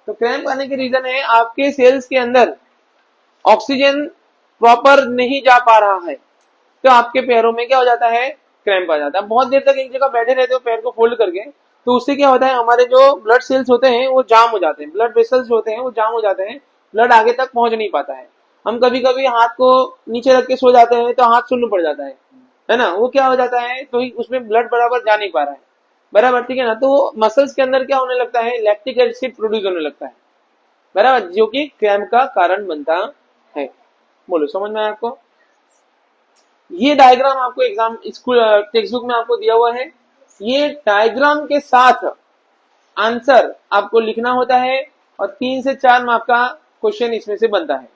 A: तो क्रैम्प आने के रीजन है आपके सेल्स के अंदर ऑक्सीजन प्रॉपर नहीं जा पा रहा है, तो आपके पैरों में क्या हो जाता है, क्रैम्प आ जाता है। बहुत देर तक एक जगह बैठे रहते हो पैर को फोल्ड करके, तो उससे क्या होता है, हमारे जो ब्लड सेल्स होते हैं वो जाम हो जाते हैं, ब्लड वेसल्स होते हैं वो जाम हो जाते हैं, ब्लड आगे तक पहुंच नहीं पाता है। हम कभी कभी हाथ को नीचे रख के सो जाते हैं तो हाथ सुन्न पड़ जाता है ना, वो क्या हो जाता है, तो उसमें ब्लड बराबर जा नहीं पा रहा है, बराबर, ठीक है ना। तो मसल्स के अंदर क्या होने लगता है, लैक्टिक एसिड प्रोड्यूस होने लगता है, बराबर, जो कि क्रैम्प का कारण बनता है। बोलो, समझ में आया आपको। ये डायग्राम आपको एग्जाम स्कूल टेक्स्ट बुक में आपको दिया हुआ है, ये डायग्राम के साथ आंसर आपको लिखना होता है, और 3 से 4 मार्क का क्वेश्चन इसमें से बनता है,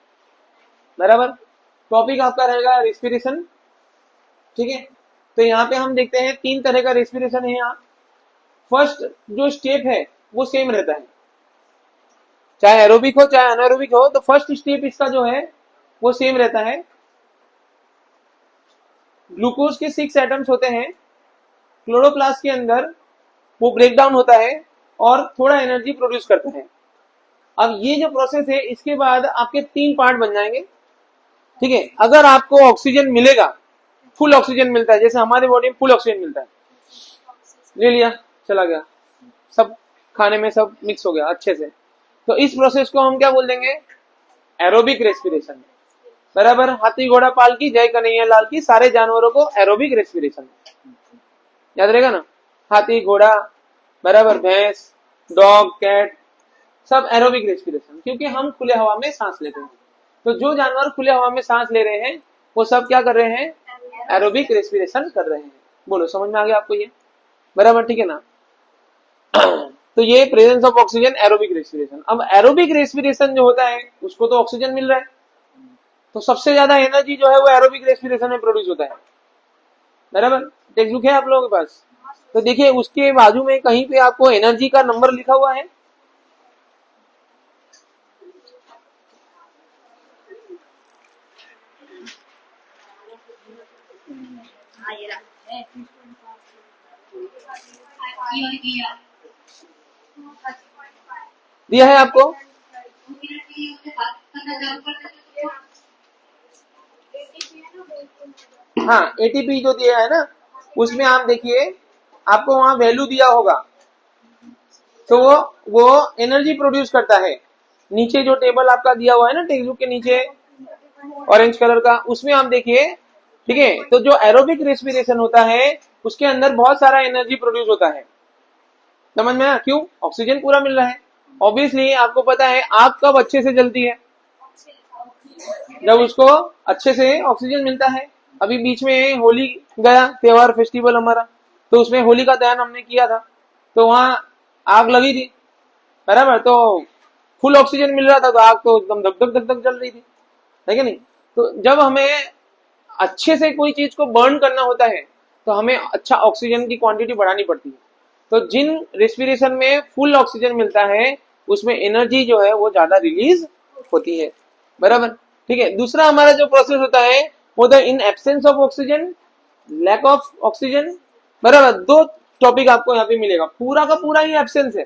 A: बराबर। टॉपिक आपका रहेगा रेस्पिरेशन, ठीक है। तो यहाँ पे हम देखते हैं 3 तरह का रेस्पिरेशन है। यहाँ फर्स्ट जो स्टेप है वो सेम रहता है, चाहे एरोबिक हो चाहे अनएरोबिक हो, तो फर्स्ट स्टेप इसका जो है वो सेम रहता है। ग्लूकोज के 6 एटम्स होते हैं क्लोरोप्लास्ट के अंदर, वो ब्रेक डाउन होता है और थोड़ा एनर्जी प्रोड्यूस करता है। अब ये जो प्रोसेस है, इसके बाद आपके 3 पार्ट बन जाएंगे, ठीक है। अगर आपको ऑक्सीजन मिलेगा, फुल ऑक्सीजन मिलता है, जैसे हमारे बॉडी में फुल ऑक्सीजन मिलता है, ले लिया, चला गया, सब खाने में सब मिक्स हो गया अच्छे से, तो इस प्रोसेस को हम क्या बोल देंगे, एरोबिक रेस्पिरेशन, बराबर। हाथी घोड़ा पाल की जय कन्हैया लाल की, सारे जानवरों को एरोबिक रेस्पिरेशन याद रहेगा ना, हाथी घोड़ा, बराबर, भैंस, डॉग, कैट, सब एरोबिक रेस्पिरेशन, क्योंकि हम खुले हवा में सांस लेते हैं। तो जो जानवर खुले हवा में सांस ले रहे हैं वो सब क्या कर रहे हैं, एरोबिक रेस्पिरेशन कर रहे हैं। बोलो, समझ में आ गया आपको ये, बराबर, ठीक है ना। तो ये presence of oxygen, aerobic respiration. अब एरोबिक रेस्पिरेशन जो होता है उसको तो ऑक्सीजन मिल रहा है, तो सबसे ज्यादा एनर्जी जो है वो एरोबिक रेस्पिरेशन में प्रोड्यूस होता है, बराबर। टेक्स्ट बुक है आप लोगों के पास, तो देखिए उसके बाजू में कहीं पे आपको एनर्जी का नंबर लिखा हुआ है, दिया है आपको। हाँ, एटीपी जो दिया है ना, उसमें आप देखिए आपको वहां वैल्यू दिया होगा, तो वो एनर्जी प्रोड्यूस करता है। नीचे जो टेबल आपका दिया हुआ है ना टेक्स्ट बुक के नीचे ऑरेंज कलर का, उसमें आप देखिए, ठीक है। तो जो एरोबिक रेस्पिरेशन होता है उसके अंदर बहुत सारा एनर्जी प्रोड्यूस होता है, समझ में आया, क्यों, ऑक्सीजन पूरा मिल रहा है। ऑब्वियसली आपको पता है आग कब अच्छे से जलती है, जब उसको अच्छे से ऑक्सीजन मिलता है। अभी बीच में होली गया त्योहार, फेस्टिवल हमारा, तो उसमें होलिका दहन हमने किया था, तो वहां आग लगी थी, बराबर, तो फुल ऑक्सीजन मिल रहा था, तो आग तो एकदम धक धक धक धक जल रही थी, है कि नहीं। तो जब हमें अच्छे से कोई चीज को बर्न करना होता है तो हमें अच्छा ऑक्सीजन की क्वांटिटी बढ़ानी पड़ती है। तो जिन रेस्पिरेशन में फुल ऑक्सीजन मिलता है उसमें एनर्जी जो है वो ज्यादा रिलीज होती है, बराबर, ठीक है। दूसरा हमारा जो प्रोसेस होता है वो the in absence of oxygen, lack of oxygen, बराबर। दो टॉपिक आपको यहाँ पे मिलेगा, पूरा का पूरा ही एब्सेंस है,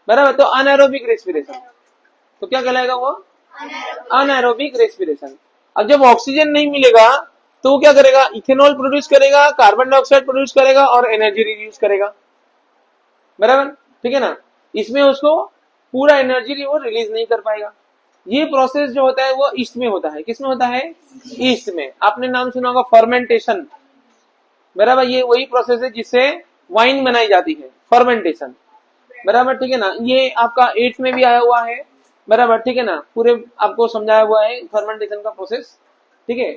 A: बराबर। तो अनएरोबिक रेस्पिरेशन, तो क्या कहलाएगा वो, अनएरोबिक रेस्पिरेशन। अब जब ऑक्सीजन नहीं मिलेगा तो वो क्या करेगा, इथेनॉल प्रोड्यूस करेगा, कार्बन डाइऑक्साइड प्रोड्यूस करेगा और एनर्जी रिड्यूस करेगा, बराबर, ठीक है ना। इसमें उसको पूरा एनर्जी वो रिलीज नहीं कर पाएगा। ये प्रोसेस जो होता है वो ईस्ट में होता है, किसमें होता है, ईस्ट में। आपने नाम सुना होगा फर्मेंटेशन, बराबर। ये वही प्रोसेस है जिससे वाइन बनाई जाती है, फर्मेंटेशन, बराबर, ठीक है ना। ये आपका 8th में भी आया हुआ है, बराबर, ठीक है ना। पूरे आपको समझाया हुआ है फर्मेंटेशन का प्रोसेस, ठीक है।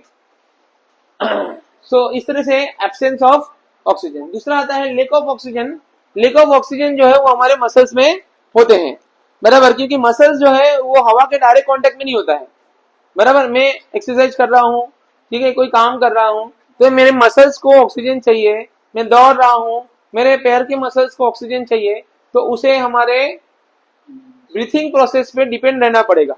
A: सो इस तरह से एब्सेंस ऑफ ऑक्सीजन। दूसरा आता है lake of oxygen. Lake of oxygen जो है वो हमारे मसल्स में होते हैं, बराबर, क्योंकि मसल्स जो है वो हवा के डायरेक्ट कांटेक्ट में नहीं होता है, बराबर। मैं एक्सरसाइज कर रहा हूँ, ठीक है, कोई काम कर रहा हूँ, तो मेरे मसल्स को ऑक्सीजन चाहिए। मैं दौड़ रहा हूँ, मेरे पैर के मसल्स को ऑक्सीजन चाहिए, तो उसे हमारे ब्रीथिंग प्रोसेस पे डिपेंड रहना पड़ेगा,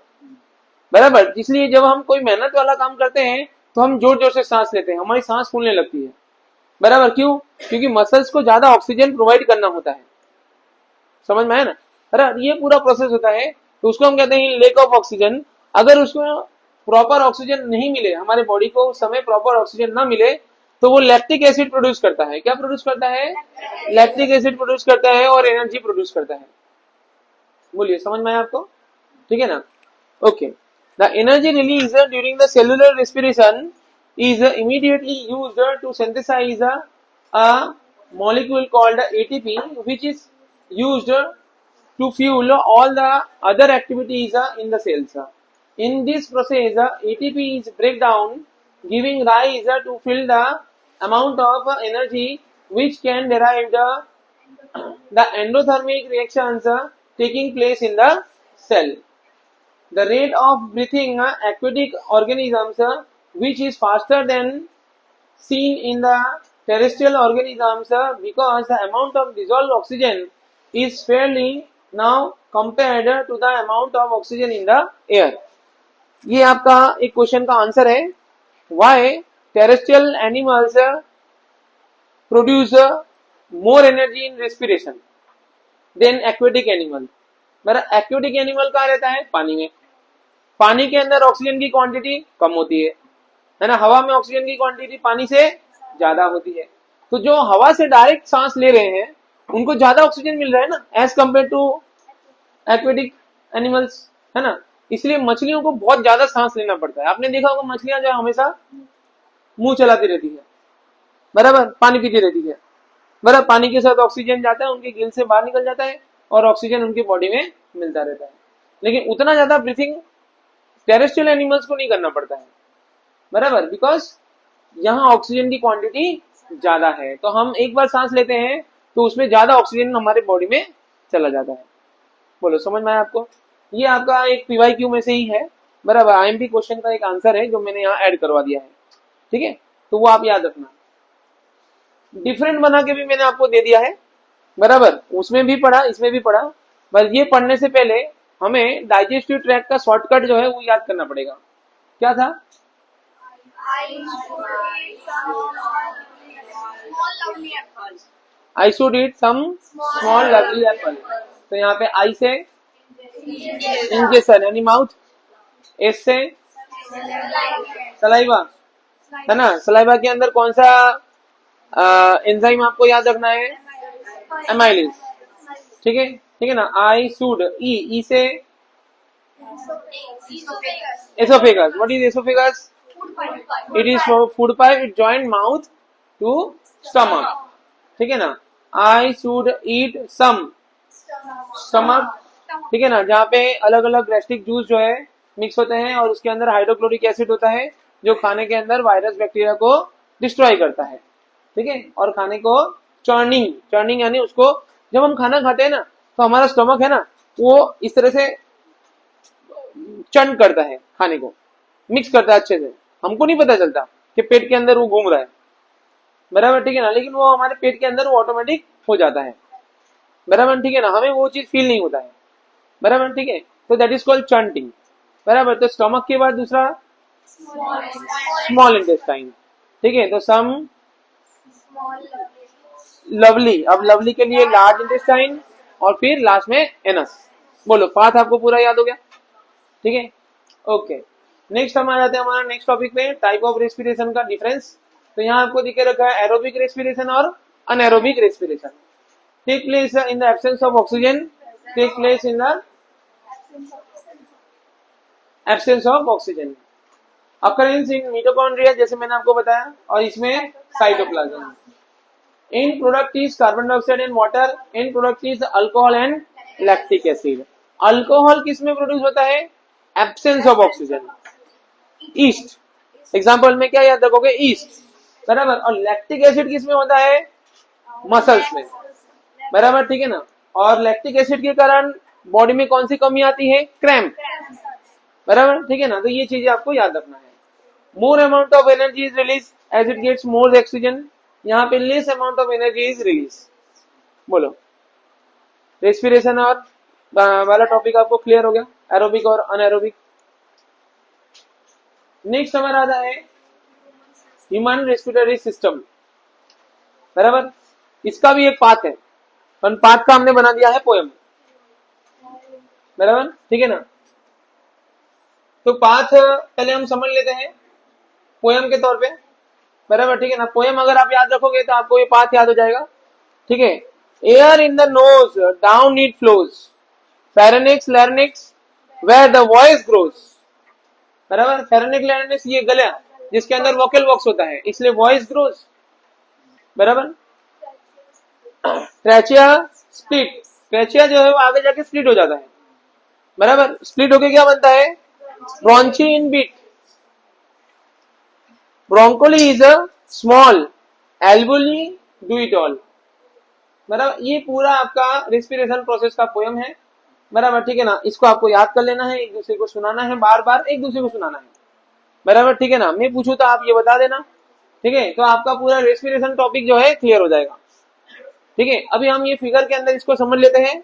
A: बराबर। इसलिए जब हम कोई मेहनत वाला काम करते हैं तो हम जोर जोर से सांस लेते हैं, हमारी सांस फूलने लगती है, बराबर। क्यों, क्योंकि मसल्स को ज्यादा ऑक्सीजन प्रोवाइड करना होता है, समझ में है ना, बराबर। ये पूरा प्रोसेस होता है, तो उसको हम कहते हैं लेक ऑफ ऑक्सीजन। अगर उसको प्रॉपर ऑक्सीजन नहीं मिले, हमारे बॉडी को उस समय प्रॉपर ऑक्सीजन ना मिले, तो वो लैक्टिक एसिड प्रोड्यूस करता है। क्या प्रोड्यूस करता है, लैक्टिक एसिड प्रोड्यूस करता है और एनर्जी प्रोड्यूस करता है। बोलिए, समझ में आया आपको, ठीक है ना, okay. The energy release during the cellular respiration is immediately used to synthesize a molecule called ATP, which is used to fuel all the other activities in the cells. In this process, ATP is break down, giving rise to fill the amount of energy which can derive the endothermic reactions taking place in the cell. The rate of breathing aquatic organisms, which is faster than seen in the terrestrial organisms, because the amount of dissolved oxygen is fairly now compared to the amount of oxygen in the air. ये आपका एक question का answer है, why terrestrial animals produce more energy in respiration than aquatic animal। मेरा aquatic animal कहाँ रहता है, पानी में। पानी के अंदर ऑक्सीजन की क्वांटिटी कम होती है ना, हवा में ऑक्सीजन की क्वांटिटी पानी से ज्यादा होती है। तो जो हवा से डायरेक्ट सांस ले रहे हैं उनको ज्यादा ऑक्सीजन मिल रहा है ना, as compare to aquatic animals, है ना। इसलिए मछलियों को बहुत ज्यादा सांस लेना पड़ता है। आपने देखा होगा मछलियां जो हमेशा मुंह चलाती रहती है, बराबर, पानी पीती रहती है, बराबर। पानी के साथ ऑक्सीजन जाता है, उनके गिल से बाहर निकल जाता है और ऑक्सीजन उनकी बॉडी में मिलता रहता है। लेकिन उतना ज्यादा ब्रीथिंग टेरेस्ट्रियल एनिमल्स को नहीं करना पड़ता है, बराबर, बिकॉज यहाँ ऑक्सीजन की क्वांटिटी ज्यादा है। तो हम एक बार सांस लेते हैं तो उसमें ज्यादा ऑक्सीजन हमारे बॉडी में चला जाता है। बोलो, समझ में आया आपको। ये आपका एक पीवाईक्यू में से ही है, बराबर, आईएमपी क्वेश्चन का एक आंसर है जो मैंने यहाँ ऐड करवा दिया है, ठीक है। तो वो आप याद रखना। डिफरेंट बना के भी मैंने आपको दे दिया है, बराबर, उसमें भी पढ़ा, इसमें भी पढ़ा। बस ये पढ़ने से पहले हमें डाइजेस्टिव ट्रैक्ट का शॉर्टकट जो है वो याद करना पड़ेगा। क्या था, I should eat some small lovely apple। तो यहाँ पे आई से इंजेक्शन यानी माउथ, एस से सलाइवा, है ना। सलाइवा के अंदर कौन सा एंजाइम आपको याद रखना है, एमाइलेज, ठीक है, ठीक है ना। आई शुड, ई से oesophagus. What is oesophagus, it is food pipe, it joint mouth to stomach, ठीक है ना। I should eat some stomach, ठीक है ना, जहाँ पे अलग अलग गैस्ट्रिक जूस जो है मिक्स होते हैं और उसके अंदर हाइड्रोक्लोरिक एसिड होता है जो खाने के अंदर वायरस बैक्टीरिया को डिस्ट्रॉय करता है, ठीक है, और खाने को चर्निंग, चर्निंग यानी उसको जब हम खाना खाते हैं ना तो हमारा स्टमक है ना वो इस तरह से चर्न करता है, खाने को मिक्स करता है अच्छे से, हमको नहीं पता चलता कि पेट के अंदर वो घूम रहा है, बराबर ठीक है ना, लेकिन वो हमारे पेट के अंदर वो ऑटोमेटिक हो जाता है, बराबर ठीक है ना, हमें वो चीज फील नहीं होता है, बराबर ठीक है, तो दैट इज कॉल्ड चंटिंग, बराबर। तो स्टमक के बाद दूसरा स्मॉल इंटेस्टाइन, ठीक है, तो सम लवली, अब लवली के लिए लार्ज इंटेस्टाइन और फिर लास्ट में एनस। बोलो पाथ आपको पूरा याद हो गया, ठीक है, ओके। नेक्स्ट हम आ जाते हैं हमारा नेक्स्ट टॉपिक पे, टाइप ऑफ रेस्पिरेशन का डिफरेंस। तो यहाँ आपको दिखे रखा है एरोबिक रेस्पिरेशन और anaerobic respiration. Take place in the absence of oxygen, take place in the absence of oxygen, occurrence in mitochondria जैसे मैंने आपको बताया, और इसमें cytoplasm. End product is carbon dioxide and water, end product is alcohol and lactic acid. Alcohol किस में produce होता है? Absence of oxygen, east, example में क्या याद रखोगे? ईस्ट, बराबर। और लैक्टिक एसिड किस में होता है? मसल्स में, बराबर ठीक है ना। और लैक्टिक एसिड के कारण बॉडी में कौन सी कमी आती है? क्रैम्प, बराबर ठीक है ना। तो ये चीजें आपको याद रखना है। More amount of energy is release as it gets more oxygen, यहाँ पे less amount of energy is release. बोलो रेस्पिरेशन और वाला टॉपिक आपको क्लियर हो गया, एरोबिक और अनएरोबिक। नेक्स्ट हमारा आता है ह्यूमन रेस्पिरेटरी सिस्टम, बराबर। इसका भी एक पाथ है, और पाथ का हमने बना दिया है पोएम, बराबर ठीक है ना। तो पाथ पहले हम समझ लेते हैं पोएम के तौर पे, बराबर ठीक है ना। पोएम अगर आप याद रखोगे तो आपको ये पाथ याद हो जाएगा, ठीक है। Air in the nose down it flows, pharynx larynx where the voice grows, बराबर। फेरेनिक लैरिंक्स ये गला जिसके अंदर वोकल बॉक्स होता है, इसलिए वॉइस ग्रोज, बराबर। ट्रेचिया स्प्लिट, ट्रेचिया जो है वो आगे जाके स्प्लिट हो जाता है, बराबर। स्प्लिट होके क्या बनता है? Bronchi in bits, bronchioles is a small, alveoli do it all, बराबर। ये पूरा आपका रेस्पिरेशन प्रोसेस का पोएम है, बराबर ठीक है ना। इसको आपको याद कर लेना है, एक दूसरे को सुनाना है, बार बार एक दूसरे को सुनाना है, बराबर ठीक है ना। मैं पूछूं तो आप ये बता देना, ठीक है। तो आपका पूरा रेस्पिरेशन टॉपिक जो है क्लियर हो जाएगा, ठीक है। अभी हम ये फिगर के अंदर इसको समझ लेते हैं,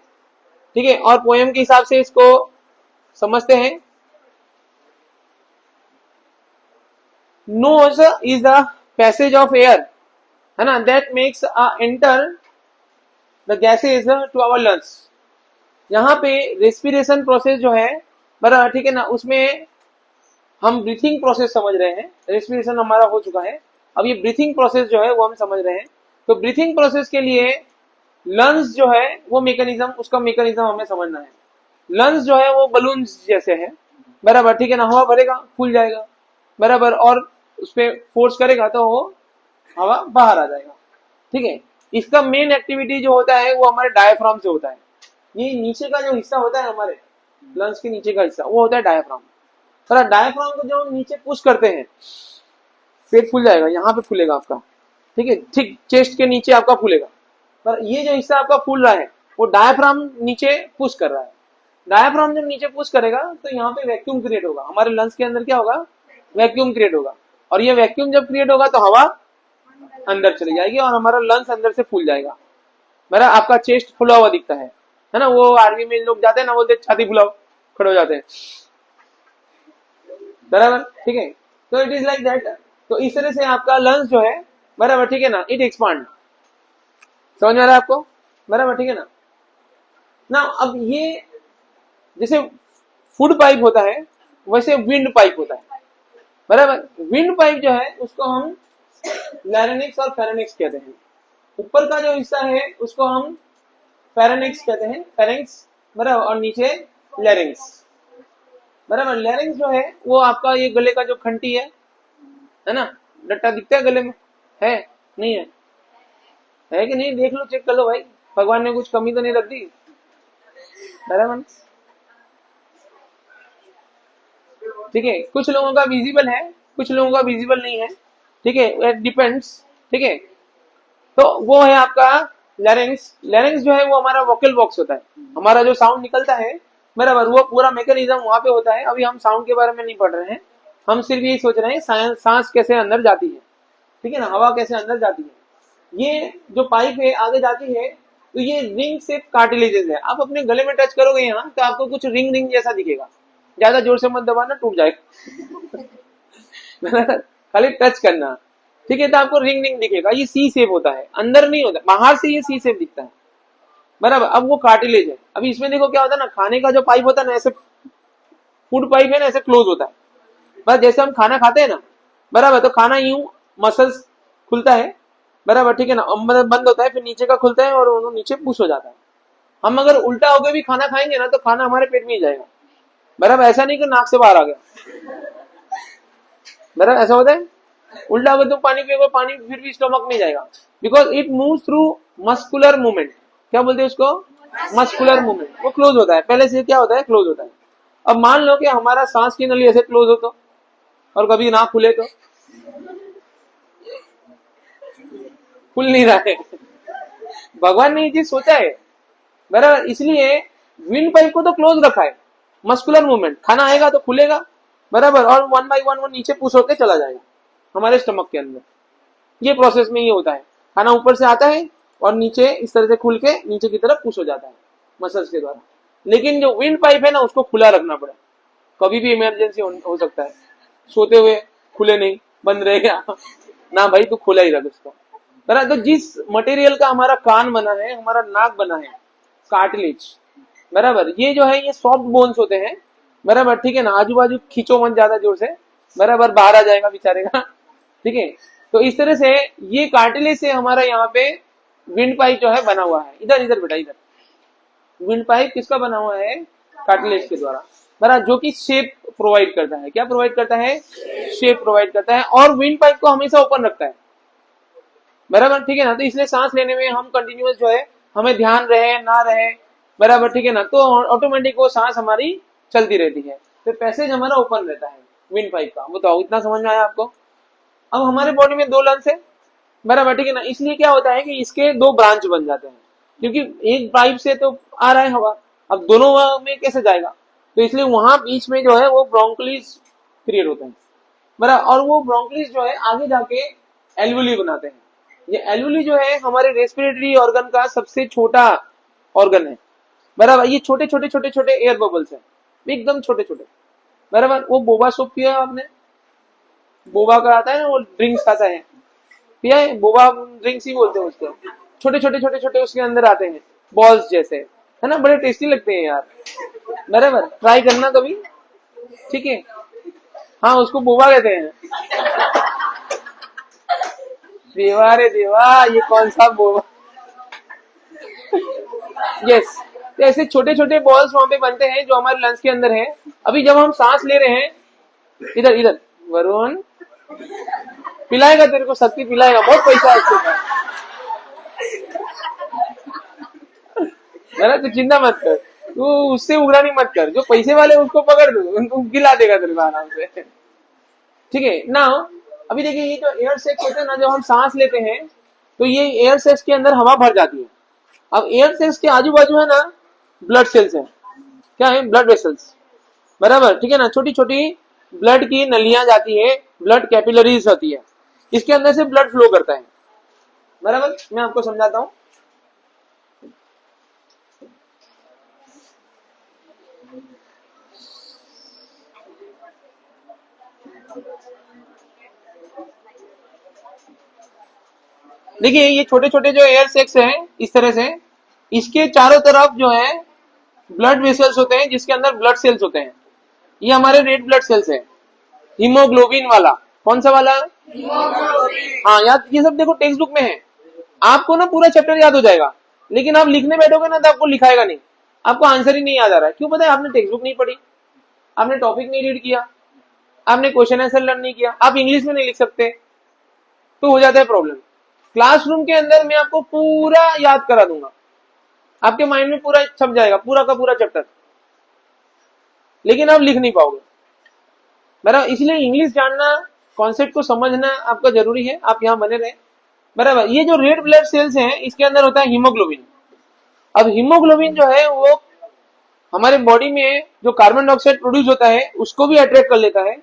A: ठीक है, और पोएम के हिसाब से इसको समझते हैं। Nose is the passage of air, है ना, that makes enter the gases to our lungs. यहाँ पे रेस्पिरेशन प्रोसेस जो है, बराबर ठीक है ना, उसमें हम ब्रीथिंग प्रोसेस समझ रहे हैं। रेस्पिरेशन हमारा हो चुका है, अब ये ब्रीथिंग प्रोसेस जो है वो हम समझ रहे हैं। तो ब्रीथिंग प्रोसेस के लिए लंग्स जो है वो मैकेनिज्म, उसका मैकेनिज्म हमें समझना है। लंग्स जो है वो बलून जैसे है, बराबर ठीक है ना। हवा भरेगा फूल जाएगा, बराबर, और उस पर फोर्स करेगा तो वो हवा बाहर आ जाएगा, ठीक है। इसका मेन एक्टिविटी जो होता है वो हमारे डायफ्राम से होता है। ये नीचे का जो हिस्सा होता है हमारे लंग्स के नीचे का हिस्सा, वो होता है डायफ्राम। पर डायफ्राम को जब हम नीचे पुश करते हैं पेट फूल जाएगा, यहाँ पे फूलेगा आपका, ठीक है, ठीक चेस्ट के नीचे आपका फूलेगा। पर ये जो हिस्सा आपका फूल रहा है वो डायफ्राम नीचे पुश कर रहा है। डायफ्राम जब नीचे पुश करेगा तो यहाँ पे वैक्यूम क्रिएट होगा, हमारे लंग्स के अंदर क्या होगा? वैक्यूम क्रिएट होगा, और ये वैक्यूम जब क्रिएट होगा तो हवा अंदर चली जाएगी और हमारा लंग्स अंदर से फूल जाएगा, मेरा आपका चेस्ट फुला हुआ दिखता है ना। वो आर्मी में लोग जाते हैं ना, बोलते छाती फुलाओ, खड़े हो जाते हैं, बराबर ठीक है। तो इट इज लाइक दैट। तो इस तरह से आपका लंग्स जो है, बराबर ठीक है ना, इट एक्सपांड। समझ में आ रहा है आपको? बराबर ठीक है ना। ना अब ये जैसे फूड पाइप होता है वैसे विंड पाइप होता है, बराबर। विंड पाइप जो है उसको हम लैरिंक्स और फेरेनिक्स कहते हैं। ऊपर का जो हिस्सा है उसको हम फेरेनिक्स कहते हैं, फेरेंक्स, बराबर, और नीचे लैरिंक्स, बराबर। लैरिंक्स जो है वो आपका ये गले का जो खंटी है ना, डट्टा दिखता है गले में, है नहीं है कि नहीं? देख लो, चेक कर लो भाई, भगवान ने कुछ कमी तो नहीं रख दी, बराबर ठीक है। कुछ लोगों का विजिबल है, कुछ लोगों का विजिबल नहीं है, ठीक है, इट डिपेंड्स, ठीक है। तो वो है आपका लैरिंक्स। लैरिंक्स जो है वो हमारा वोकल बॉक्स होता है, हमारा जो साउंड निकलता है बराबर, वो पूरा मैकेनिज्म वहां पे होता है। अभी हम साउंड के बारे में नहीं पढ़ रहे हैं, हम सिर्फ ये सोच रहे हैं सांस कैसे अंदर जाती है, ठीक है ना, हवा कैसे अंदर जाती है। ये जो पाइप है आगे जाती है, तो ये रिंग से कार्टिलेजेस है। आप अपने गले में टच करोगे यहाँ तो आपको कुछ रिंग रिंग जैसा दिखेगा, ज्यादा जोर से मत दबाना, टूट जाएगा खाली टच करना, ठीक है, तो आपको रिंग रिंग दिखेगा। ये सी शेप होता है, अंदर नहीं होता, बाहर से ये सी शेप दिखता है बराबर। अब वो कार्टिलेज है। अभी इसमें देखो क्या होता है ना, खाने का जो पाइप होता है ना, ऐसे फूड पाइप है ना, ऐसे क्लोज होता है। बस जैसे हम खाना खाते हैं ना बराबर, तो खाना यूं मसल्स खुलता है बराबर, ठीक है ना, मतलब बंद होता है, फिर नीचे का खुलता है और वो नीचे पुश हो जाता है। हम अगर उल्टा होकर भी खाना खाएंगे ना, तो खाना हमारे पेट में ही जाएगा बराबर, ऐसा नहीं कि नाक से बाहर आ गया बराबर, ऐसा होता है। उल्टा अगर तुम पानी पियोगे, पानी फिर भी स्टमक नहीं जाएगा, because it move through muscular movement. क्या बोलते हैं उसको? Muscular movement. वो क्लोज होता है, पहले से क्या होता है, क्लोज होता है। अब मान लो कि हमारा सांस की नली ऐसे क्लोज हो तो, और कभी ना खुले तो, खुल नहीं रहा है भगवान ने ये चीज सोचा है बराबर, इसलिए विंड पाइप को तो क्लोज रखा है, मस्कुलर मूवमेंट, खाना आएगा तो खुलेगा बराबर, और वन बाई वन वो नीचे पुश होकर चला जाएगा हमारे स्टमक के अंदर। ये प्रोसेस में ये होता है, खाना ऊपर से आता है और नीचे इस तरह से खुल के नीचे की तरफ पुश हो जाता है मसल्स के द्वारा। लेकिन जो विंड पाइप है ना, उसको खुला रखना पड़ा, कभी भी इमरजेंसी हो सकता है, सोते हुए खुले नहीं, बंद रह गया ना भाई, तो खुला ही रख उसको बराबर। तो जिस मटेरियल का हमारा कान बना है, हमारा नाक बना है, कार्टिलेज बराबर, ये जो है ये सॉफ्ट बोन्स होते हैं बराबर, ठीक है ना, आजू बाजू खींचो मत ज्यादा जोर से बराबर, बाहर आ जाएगा बेचारे का, ठीक है। तो इस तरह से ये कार्टिलेज से हमारा यहाँ पे विंड पाइप जो है बना हुआ है। इधर इधर बेटा इधर, विंड पाइप किसका बना हुआ है? कार्टिलेज के द्वारा बराबर, जो कि शेप प्रोवाइड करता है। क्या प्रोवाइड करता है? शेप प्रोवाइड करता है, और विंड पाइप को हमेशा ओपन रखता है बराबर, ठीक है ना। तो इसलिए सांस लेने में हम कंटिन्यूअस जो है, हमें ध्यान रहे ना रहे बराबर, ठीक है ना, तो ऑटोमेटिक वो सांस हमारी चलती रहती है, तो पैसेज हमारा ओपन रहता है विंड पाइप का। बताओ, इतना समझ में आया आपको? अब हमारे बॉडी में दो लंग्स है बराबर, ठीक है ना, इसलिए क्या होता है कि इसके दो ब्रांच बन जाते हैं, क्योंकि एक पाइप से तो आ रहा है हवा, अब दोनों में कैसे जाएगा, तो इसलिए वहां बीच में जो है वो ब्रोंकलिस क्रिएट होते हैं बराबर, और वो ब्रोंकलिस जो है आगे जाके एल्वुली बनाते हैं। ये एल्वुली जो है हमारे रेस्पिरेटरी ऑर्गन का सबसे छोटा ऑर्गन है बराबर। ये छोटे छोटे छोटे छोटे एयर बबल्स है, एकदम छोटे छोटे बराबर। वो बोबा सूप पिया है आपने? बोबा का आता है ना, वो ड्रिंक्स आता है, पिया है? बोबा ड्रिंक्स ही बोलते हैं उसको। छोटे छोटे छोटे छोटे उसके अंदर आते हैं, बॉल्स जैसे, है ना, बड़े टेस्टी लगते हैं यार बराबर, ट्राई करना कभी, ठीक है। हाँ, उसको बोबा कहते हैं। देवा रे देवा, ये कौन सा बोबा यस। तो ऐसे छोटे छोटे बॉल्स वहां पे बनते हैं जो हमारे लंग्स के अंदर है। अभी जब हम सांस ले रहे हैं, इधर इधर वरुण पिलाएगा तेरे को, शक्ति पिलाएगा, बहुत पैसा है उसके पास तो चिंता मत कर, तू उससे उगरानी मत कर, जो पैसे वाले उसको पकड़ दो, उनको गिला देगा तेरे को आराम से, ठीक है ना। अभी देखिए, ये जो एयर सेक्स होते हैं ना, जब हम सांस लेते हैं तो ये एयर सेक्स के अंदर हवा भर जाती है। अब एयर सेक्स के आजू बाजू है ना ब्लड सेल्स है, क्या है? ब्लड वेसल्स बराबर, ठीक है ना, छोटी छोटी ब्लड की नलियां जाती है, ब्लड कैपिलरीज होती है, इसके अंदर से ब्लड फ्लो करता है बराबर। मैं आपको समझाता हूं। देखिए, ये छोटे छोटे जो एयर सेक्स हैं इस तरह से, इसके चारों तरफ जो है ब्लड वेसल्स होते हैं, जिसके अंदर ब्लड सेल्स होते हैं। ये हमारे रेड ब्लड सेल्स है, हीमोग्लोबिन वाला। कौन सा वाला? हाँ, याद, ये सब देखो टेक्स्ट बुक में है, आपको ना पूरा चैप्टर याद हो जाएगा, लेकिन आप लिखने बैठोगे ना तो आपको लिखाएगा नहीं, आपको आंसर ही नहीं याद आ रहा है। क्यों? पता है, आपने टेक्स्ट बुक नहीं पढ़ी, आपने टॉपिक नहीं रीड किया, आपने क्वेश्चन आंसर लर्न नहीं किया, आप इंग्लिश में नहीं लिख सकते, तो हो जाता है प्रॉब्लम। क्लासरूम के अंदर मैं आपको पूरा याद करा दूंगा, आपके माइंड में पूरा छप जाएगा, पूरा का पूरा चैप्टर, लेकिन आप लिख नहीं पाओगे बराबर। इसलिए इंग्लिश जानना, कॉन्सेप्ट को समझना आपका जरूरी है। आप यहाँ बने रहे बराबर। ये जो रेड ब्लड सेल्स हैं इसके अंदर होता है हीमोग्लोबिन। अब हीमोग्लोबिन जो है वो हमारे बॉडी में जो कार्बन डाइऑक्साइड प्रोड्यूस होता है उसको भी अट्रैक्ट कर लेता है,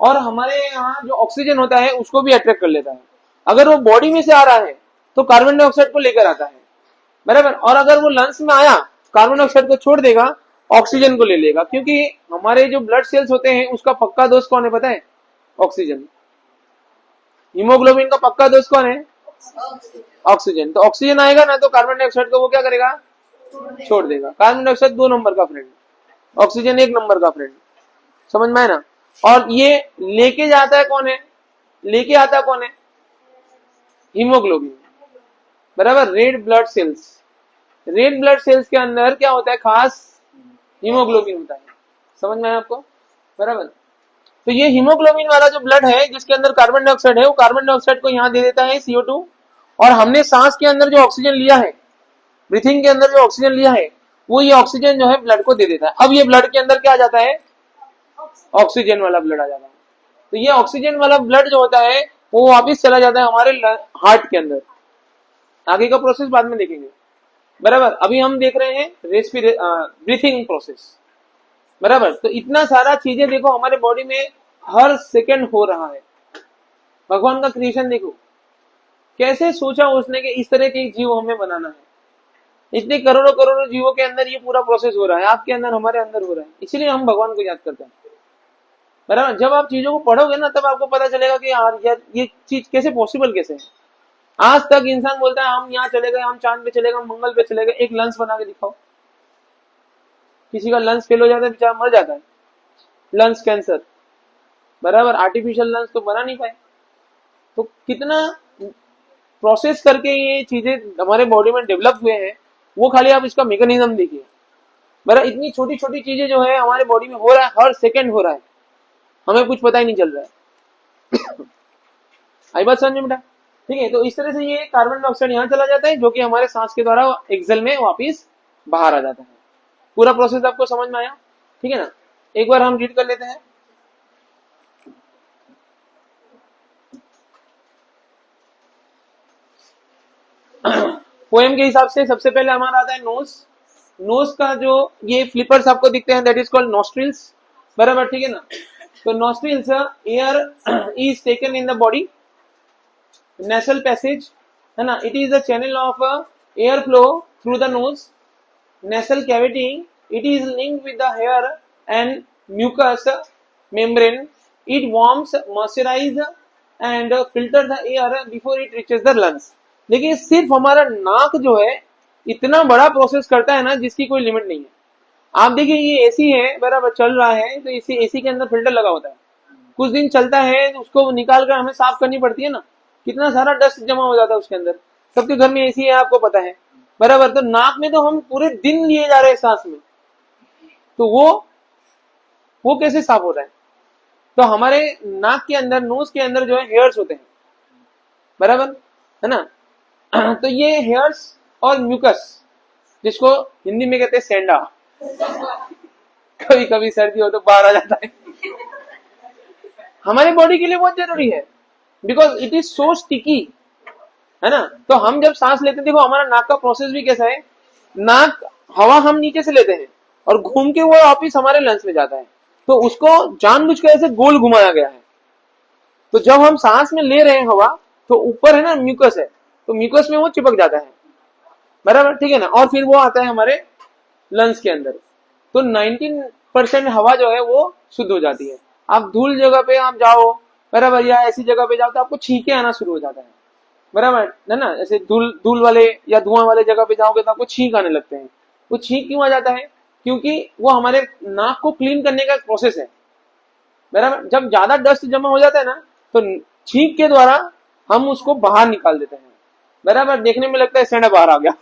A: और हमारे यहाँ जो ऑक्सीजन होता है उसको भी अट्रैक्ट कर लेता है। अगर वो बॉडी में से आ रहा है तो कार्बन डाइऑक्साइड को लेकर आता है, बराबर। और अगर वो लंग्स में आया, कार्बन डाइऑक्साइड को छोड़ देगा, ऑक्सीजन को ले लेगा, क्योंकि हमारे जो ब्लड सेल्स होते हैं उसका पक्का दोस्त कौन है पता है? ऑक्सीजन। हीमोग्लोबिन का पक्का दोस्त कौन है? ऑक्सीजन। तो ऑक्सीजन आएगा ना तो कार्बन डाइऑक्साइड को वो क्या करेगा? छोड़ देगा। कार्बन डाइऑक्साइड 2 नंबर का फ्रेंड, ऑक्सीजन 1 नंबर का फ्रेंड। समझ में आया ना? और ये लेके जाता है कौन है? लेके आता कौन है? हीमोग्लोबिन, बराबर। Red blood cells, red blood cells के अंदर क्या होता है? खास हीमोग्लोबिन होता है। समझ में आया आपको? बराबर। तो ये हीमोग्लोबिन वाला जो ब्लड है जिसके अंदर कार्बन डाइऑक्साइड है, वो कार्बन डाइऑक्साइड को यहाँ दे देता है CO2, और हमने सांस के अंदर जो ऑक्सीजन लिया है, ब्रीथिंग के अंदर जो ऑक्सीजन लिया है, वो ये ऑक्सीजन जो है ब्लड को दे देता है। अब ये ब्लड के अंदर क्या आ जाता है? ऑक्सीजन वाला ब्लड आ जाता है। तो ये ऑक्सीजन वाला ब्लड जो होता है वो वापिस चला जाता है हमारे हार्ट के अंदर। आगे का प्रोसेस बाद में देखेंगे, बराबर। अभी हम देख रहे हैं ब्रीथिंग प्रोसेस, बराबर। तो इतना सारा चीजें देखो हमारे बॉडी में हर सेकंड हो रहा है। भगवान का क्रिएशन देखो, कैसे सोचा उसने कि इस तरह के जीव हमें बनाना है। इतने करोड़ों करोड़ों जीवों के अंदर ये पूरा प्रोसेस हो रहा है, आपके अंदर, हमारे अंदर हो रहा है, इसलिए हम भगवान को याद करते हैं, बराबर। जब आप चीजों को पढ़ोगे ना तब आपको पता चलेगा कि यार ये चीज कैसे पॉसिबल, कैसे है। आज तक इंसान बोलता है हम यहाँ चले गए, हम चांद पे चले गए, मंगल पे चले गए। एक लंच बना के दिखाओ। किसी का लंच फेल हो जाता है, बेचारा मर जाता है, लंच कैंसर, बराबर। आर्टिफिशियल लंच तो बना नहीं पाए। तो कितना प्रोसेस करके ये चीजें हमारे बॉडी में डेवलप हुए हैं, वो खाली आप इसका मैकेनिज्म देखिए, बराबर। इतनी छोटी छोटी चीजें जो है हमारे बॉडी में हो रहा है, हर सेकंड हो रहा है, हमें कुछ पता ही नहीं चल रहा है। आई बात समझ में बेटा? ठीक है। तो इस तरह से ये कार्बन डाइऑक्साइड यहाँ चला जाता है, जो कि हमारे सांस के द्वारा एक्सेल में वापिस बाहर आ जाता है। पूरा प्रोसेस आपको समझ में आया? ठीक है ना? एक बार हम रीड कर लेते हैं। पोएम के हिसाब से सबसे पहले हमारा आता है नोज। नोज का जो ये फ्लिपर्स आपको दिखते हैं, दैट इज कॉल्ड नॉस्ट्रिल्स, बराबर। ठीक है ना? तो nostrils, air is taken in the body, nasal passage, है ना। It is the channel of air flow through the nose, nasal cavity. It is linked with the hair and mucous membrane. It warms, moisturize and filter the air before it reaches the lungs. देखिए सिर्फ हमारा नाक जो है इतना बड़ा process करता है ना, जिसकी कोई लिमिट नहीं है। आप देखिए ये एसी है, बराबर, चल रहा है, तो इसी एसी के अंदर फिल्टर लगा होता है। कुछ दिन चलता है तो उसको निकाल कर हमें साफ करनी पड़ती है ना, कितना सारा डस्ट जमा हो जाता है उसके अंदर। सबके घर में एसी है, आपको पता है, बराबर। तो नाक में तो हम पूरे दिन लिए जा रहे हैं सांस में, तो वो कैसे साफ हो रहा है? तो हमारे नाक के अंदर, नोज के अंदर जो है हेयर्स होते हैं, बराबर, है ना। तो ये हेयर्स और म्यूकस, जिसको हिंदी में कहते हैं सेंडा, कभी कभी सर्दी हो तो बाहर आ जाता है, हमारे बॉडी के लिए बहुत जरूरी है, because it is so sticky, है ना। तो हम जब सांस लेते हैं, देखो हमारा नाक का प्रोसेस भी कैसा है, नाक, हवा हम नीचे से लेते हैं और घूम के वो वापिस हमारे लंग्स में जाता है, तो उसको जानबूझकर ऐसे गोल घुमाया गया है। तो जब हम सांस में ले रहे हैं हवा, तो ऊपर है ना म्यूकस है, तो म्यूकस में वो चिपक जाता है, बराबर, ठीक है ना। और फिर वो आता है हमारे लंग्स के अंदर, तो 19% हवा जो है वो शुद्ध हो जाती है। आप धूल जगह पे आप जाओ, बराबर, या ऐसी जगह पे जाओ तो आपको छींके आना शुरू हो जाता है, बराबर, है ना। ऐसे धूल वाले या धुआं वाले जगह पे जाओगे तो आपको छींक आने लगते हैं। वो छींक क्यों आ जाता है? क्योंकि वो हमारे नाक को क्लीन करने का प्रोसेस है, बराबर। जब ज्यादा डस्ट जमा हो जाता है ना, तो छींक के द्वारा हम उसको बाहर निकाल देते हैं, बराबर। देखने में लगता है सेंडा बाहर आ गया,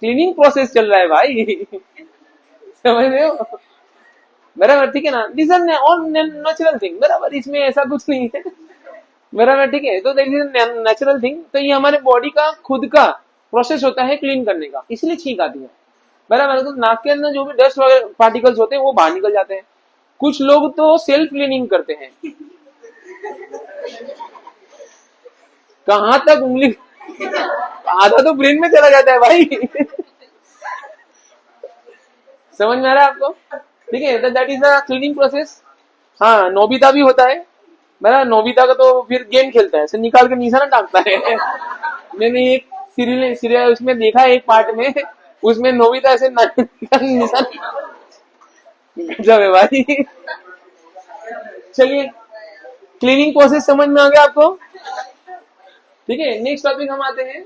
A: क्लीनिंग प्रोसेस चल रहा है भाई, समझ रहे हो, बराबर, ठीक है ना। This is all natural thing, बराबर, इसमें ऐसा कुछ नहीं है, बराबर, ठीक है। तो दिस इज नेचुरल थिंग। तो ये हमारे बॉडी का खुद का प्रोसेस होता है क्लीन करने का, इसलिए छींक आती है, बराबर। तो नाक के अंदर जो भी डस्ट वगैरह पार्टिकल्स होते हैं वो बाहर निकल जाते हैं। कुछ लोग तो सेल्फ क्लीनिंग करते हैं, कहां तक उंगली, आधा तो ब्रेन में चला जाता है भाई। समझ में आ रहा है आपको? ठीक है, that is the cleaning process. हाँ, नोबिता भी होता है। मेरा नोबिता का तो फिर गेम खेलता है, निकाल के निशाना टांगता है। मैंने एक सीरियल उसमें देखा है, एक पार्ट में, उसमें नोबिता ऐसे निशान, गजब है भाई। चलिए, क्लीनिंग प्रोसेस समझ में आ गया आपको? ठीक है, नेक्स्ट टॉपिक हम आते हैं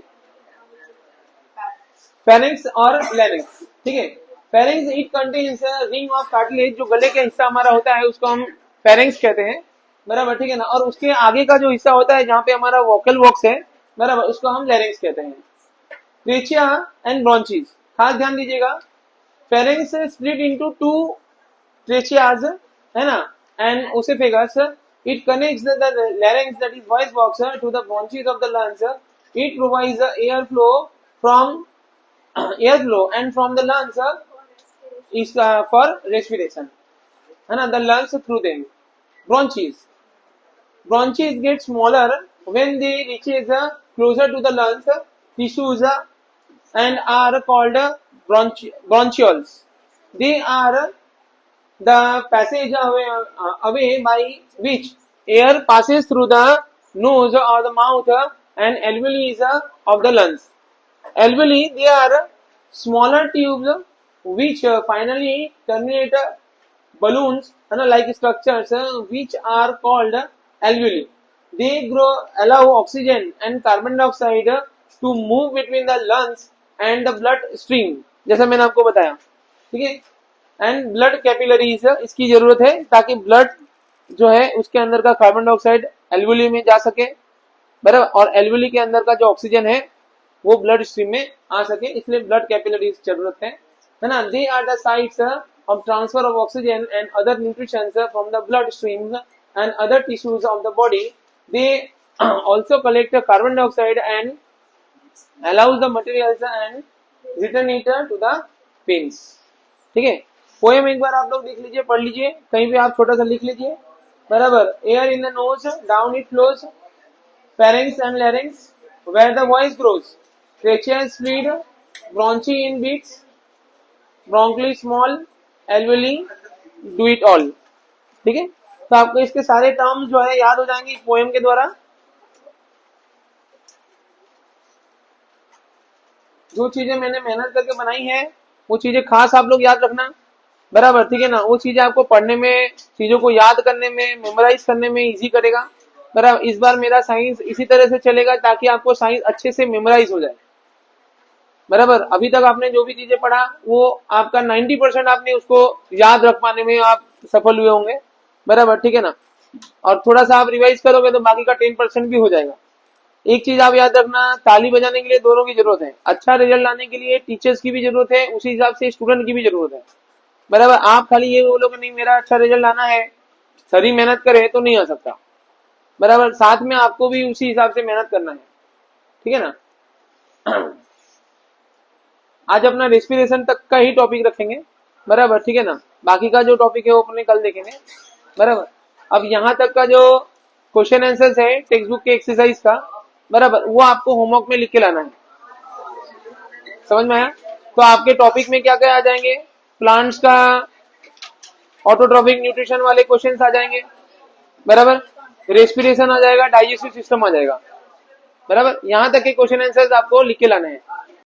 A: फेरिंक्स और लैरिंक्स। ठीक है, pharynx it contains ring of cartilage, जो गले का हिस्सा हमारा होता है उसको हम फेरिंक्स कहते हैं, बराबर, ठीक है ना। और उसके आगे का जो हिस्सा होता है जहाँ पे हमारा वोकल बॉक्स है, बराबर, उसको हम लैरिंक्स कहते हैं। ट्रेचिया एंड ब्रोंचिस, खास ध्यान दीजिएगा, फेरिंक्स स्प्लिट इनटू टू ट्रेचियाज, है ना, and ओसेफेगस। It connects the larynx, that is voice box, to the bronchus of the lungs. It provides airflow and from the lungs is for respiration, है ना, the lungs through them. Bronchis get smaller when they reaches closer to the lungs tissues and are called bronchioles. They are the passage away by which air passes through the nose or the mouth and alveoli of the lungs. Alveoli, they are smaller tubes which finally terminate balloons and like structures which are called alveoli. They allow oxygen and carbon dioxide to move between the lungs and the blood stream, जैसा मैंने आपको बताया। ठीक है, and blood capillaries, इसकी जरूरत है ताकि ब्लड जो है उसके अंदर का कार्बन डाइऑक्साइड एल्वुली में जा सके, बराबर, और एल्वुली के अंदर का जो ऑक्सीजन है वो ब्लड स्ट्रीम में आ सके, इसलिए ब्लड कैपिलरीज जरूरत है ना। They are the sites of transfer of oxygen and other nutritions from the blood streams and other tissues of the body. They also collect carbon dioxide and allows the materials and return it to the veins. ठीक है, poem एक बार आप लोग देख लीजिए, पढ़ लीजिए, कहीं पे आप छोटा सा लिख लीजिए, बराबर। Air in the nose, down it flows, pharynx and larynx, where the voice grows, trachea split, bronchi in bits, bronchioles small, alveoli, do it all. ठीक है, तो आपको इसके सारे टर्म्स जो है याद हो जाएंगे इस पोएम के द्वारा। जो चीजें मैंने मेहनत करके बनाई है वो चीजें खास आप लोग याद रखना, बराबर, ठीक है ना। वो चीजें आपको पढ़ने में, चीजों को याद करने में, मेमोराइज करने में इजी करेगा, बराबर। इस बार मेरा साइंस इसी तरह से चलेगा ताकि आपको साइंस अच्छे से मेमोराइज हो जाए, बराबर। अभी तक आपने जो भी चीजें पढ़ा वो आपका 90% आपने उसको याद रख पाने में आप सफल हुए होंगे, बराबर, ठीक है ना। और थोड़ा सा आप रिवाइज करोगे तो बाकी का 10% भी हो जाएगा। एक चीज आप याद रखना, ताली बजाने के लिए दोनों की जरूरत है, अच्छा रिजल्ट लाने के लिए टीचर्स की भी जरूरत है, उसी हिसाब से स्टूडेंट की भी जरूरत है, बराबर। आप खाली ये बोलोगे नहीं मेरा अच्छा रिजल्ट लाना है, सारी मेहनत करे तो नहीं आ सकता, बराबर। साथ में आपको भी उसी हिसाब से मेहनत करना है, ठीक है ना। आज अपना रेस्पिरेशन तक का ही टॉपिक रखेंगे, बराबर, ठीक है ना। बाकी का जो टॉपिक है वो अपने कल देखेंगे, बराबर। अब यहाँ तक का जो क्वेश्चन आंसर है टेक्स्ट बुक के एक्सरसाइज का, बराबर, वो आपको होमवर्क में लिख के लाना है। समझ में आया? तो आपके टॉपिक में क्या क्या आ जाएंगे, प्लांट्स का ऑटोट्रॉफिक न्यूट्रिशन वाले क्वेश्चंस आ जाएंगे, बराबर, रेस्पिरेशन आ जाएगा, डाइजेस्टिव सिस्टम आ जाएगा, बराबर। यहां तक के क्वेश्चन आंसर्स आपको लिख के लाने हैं।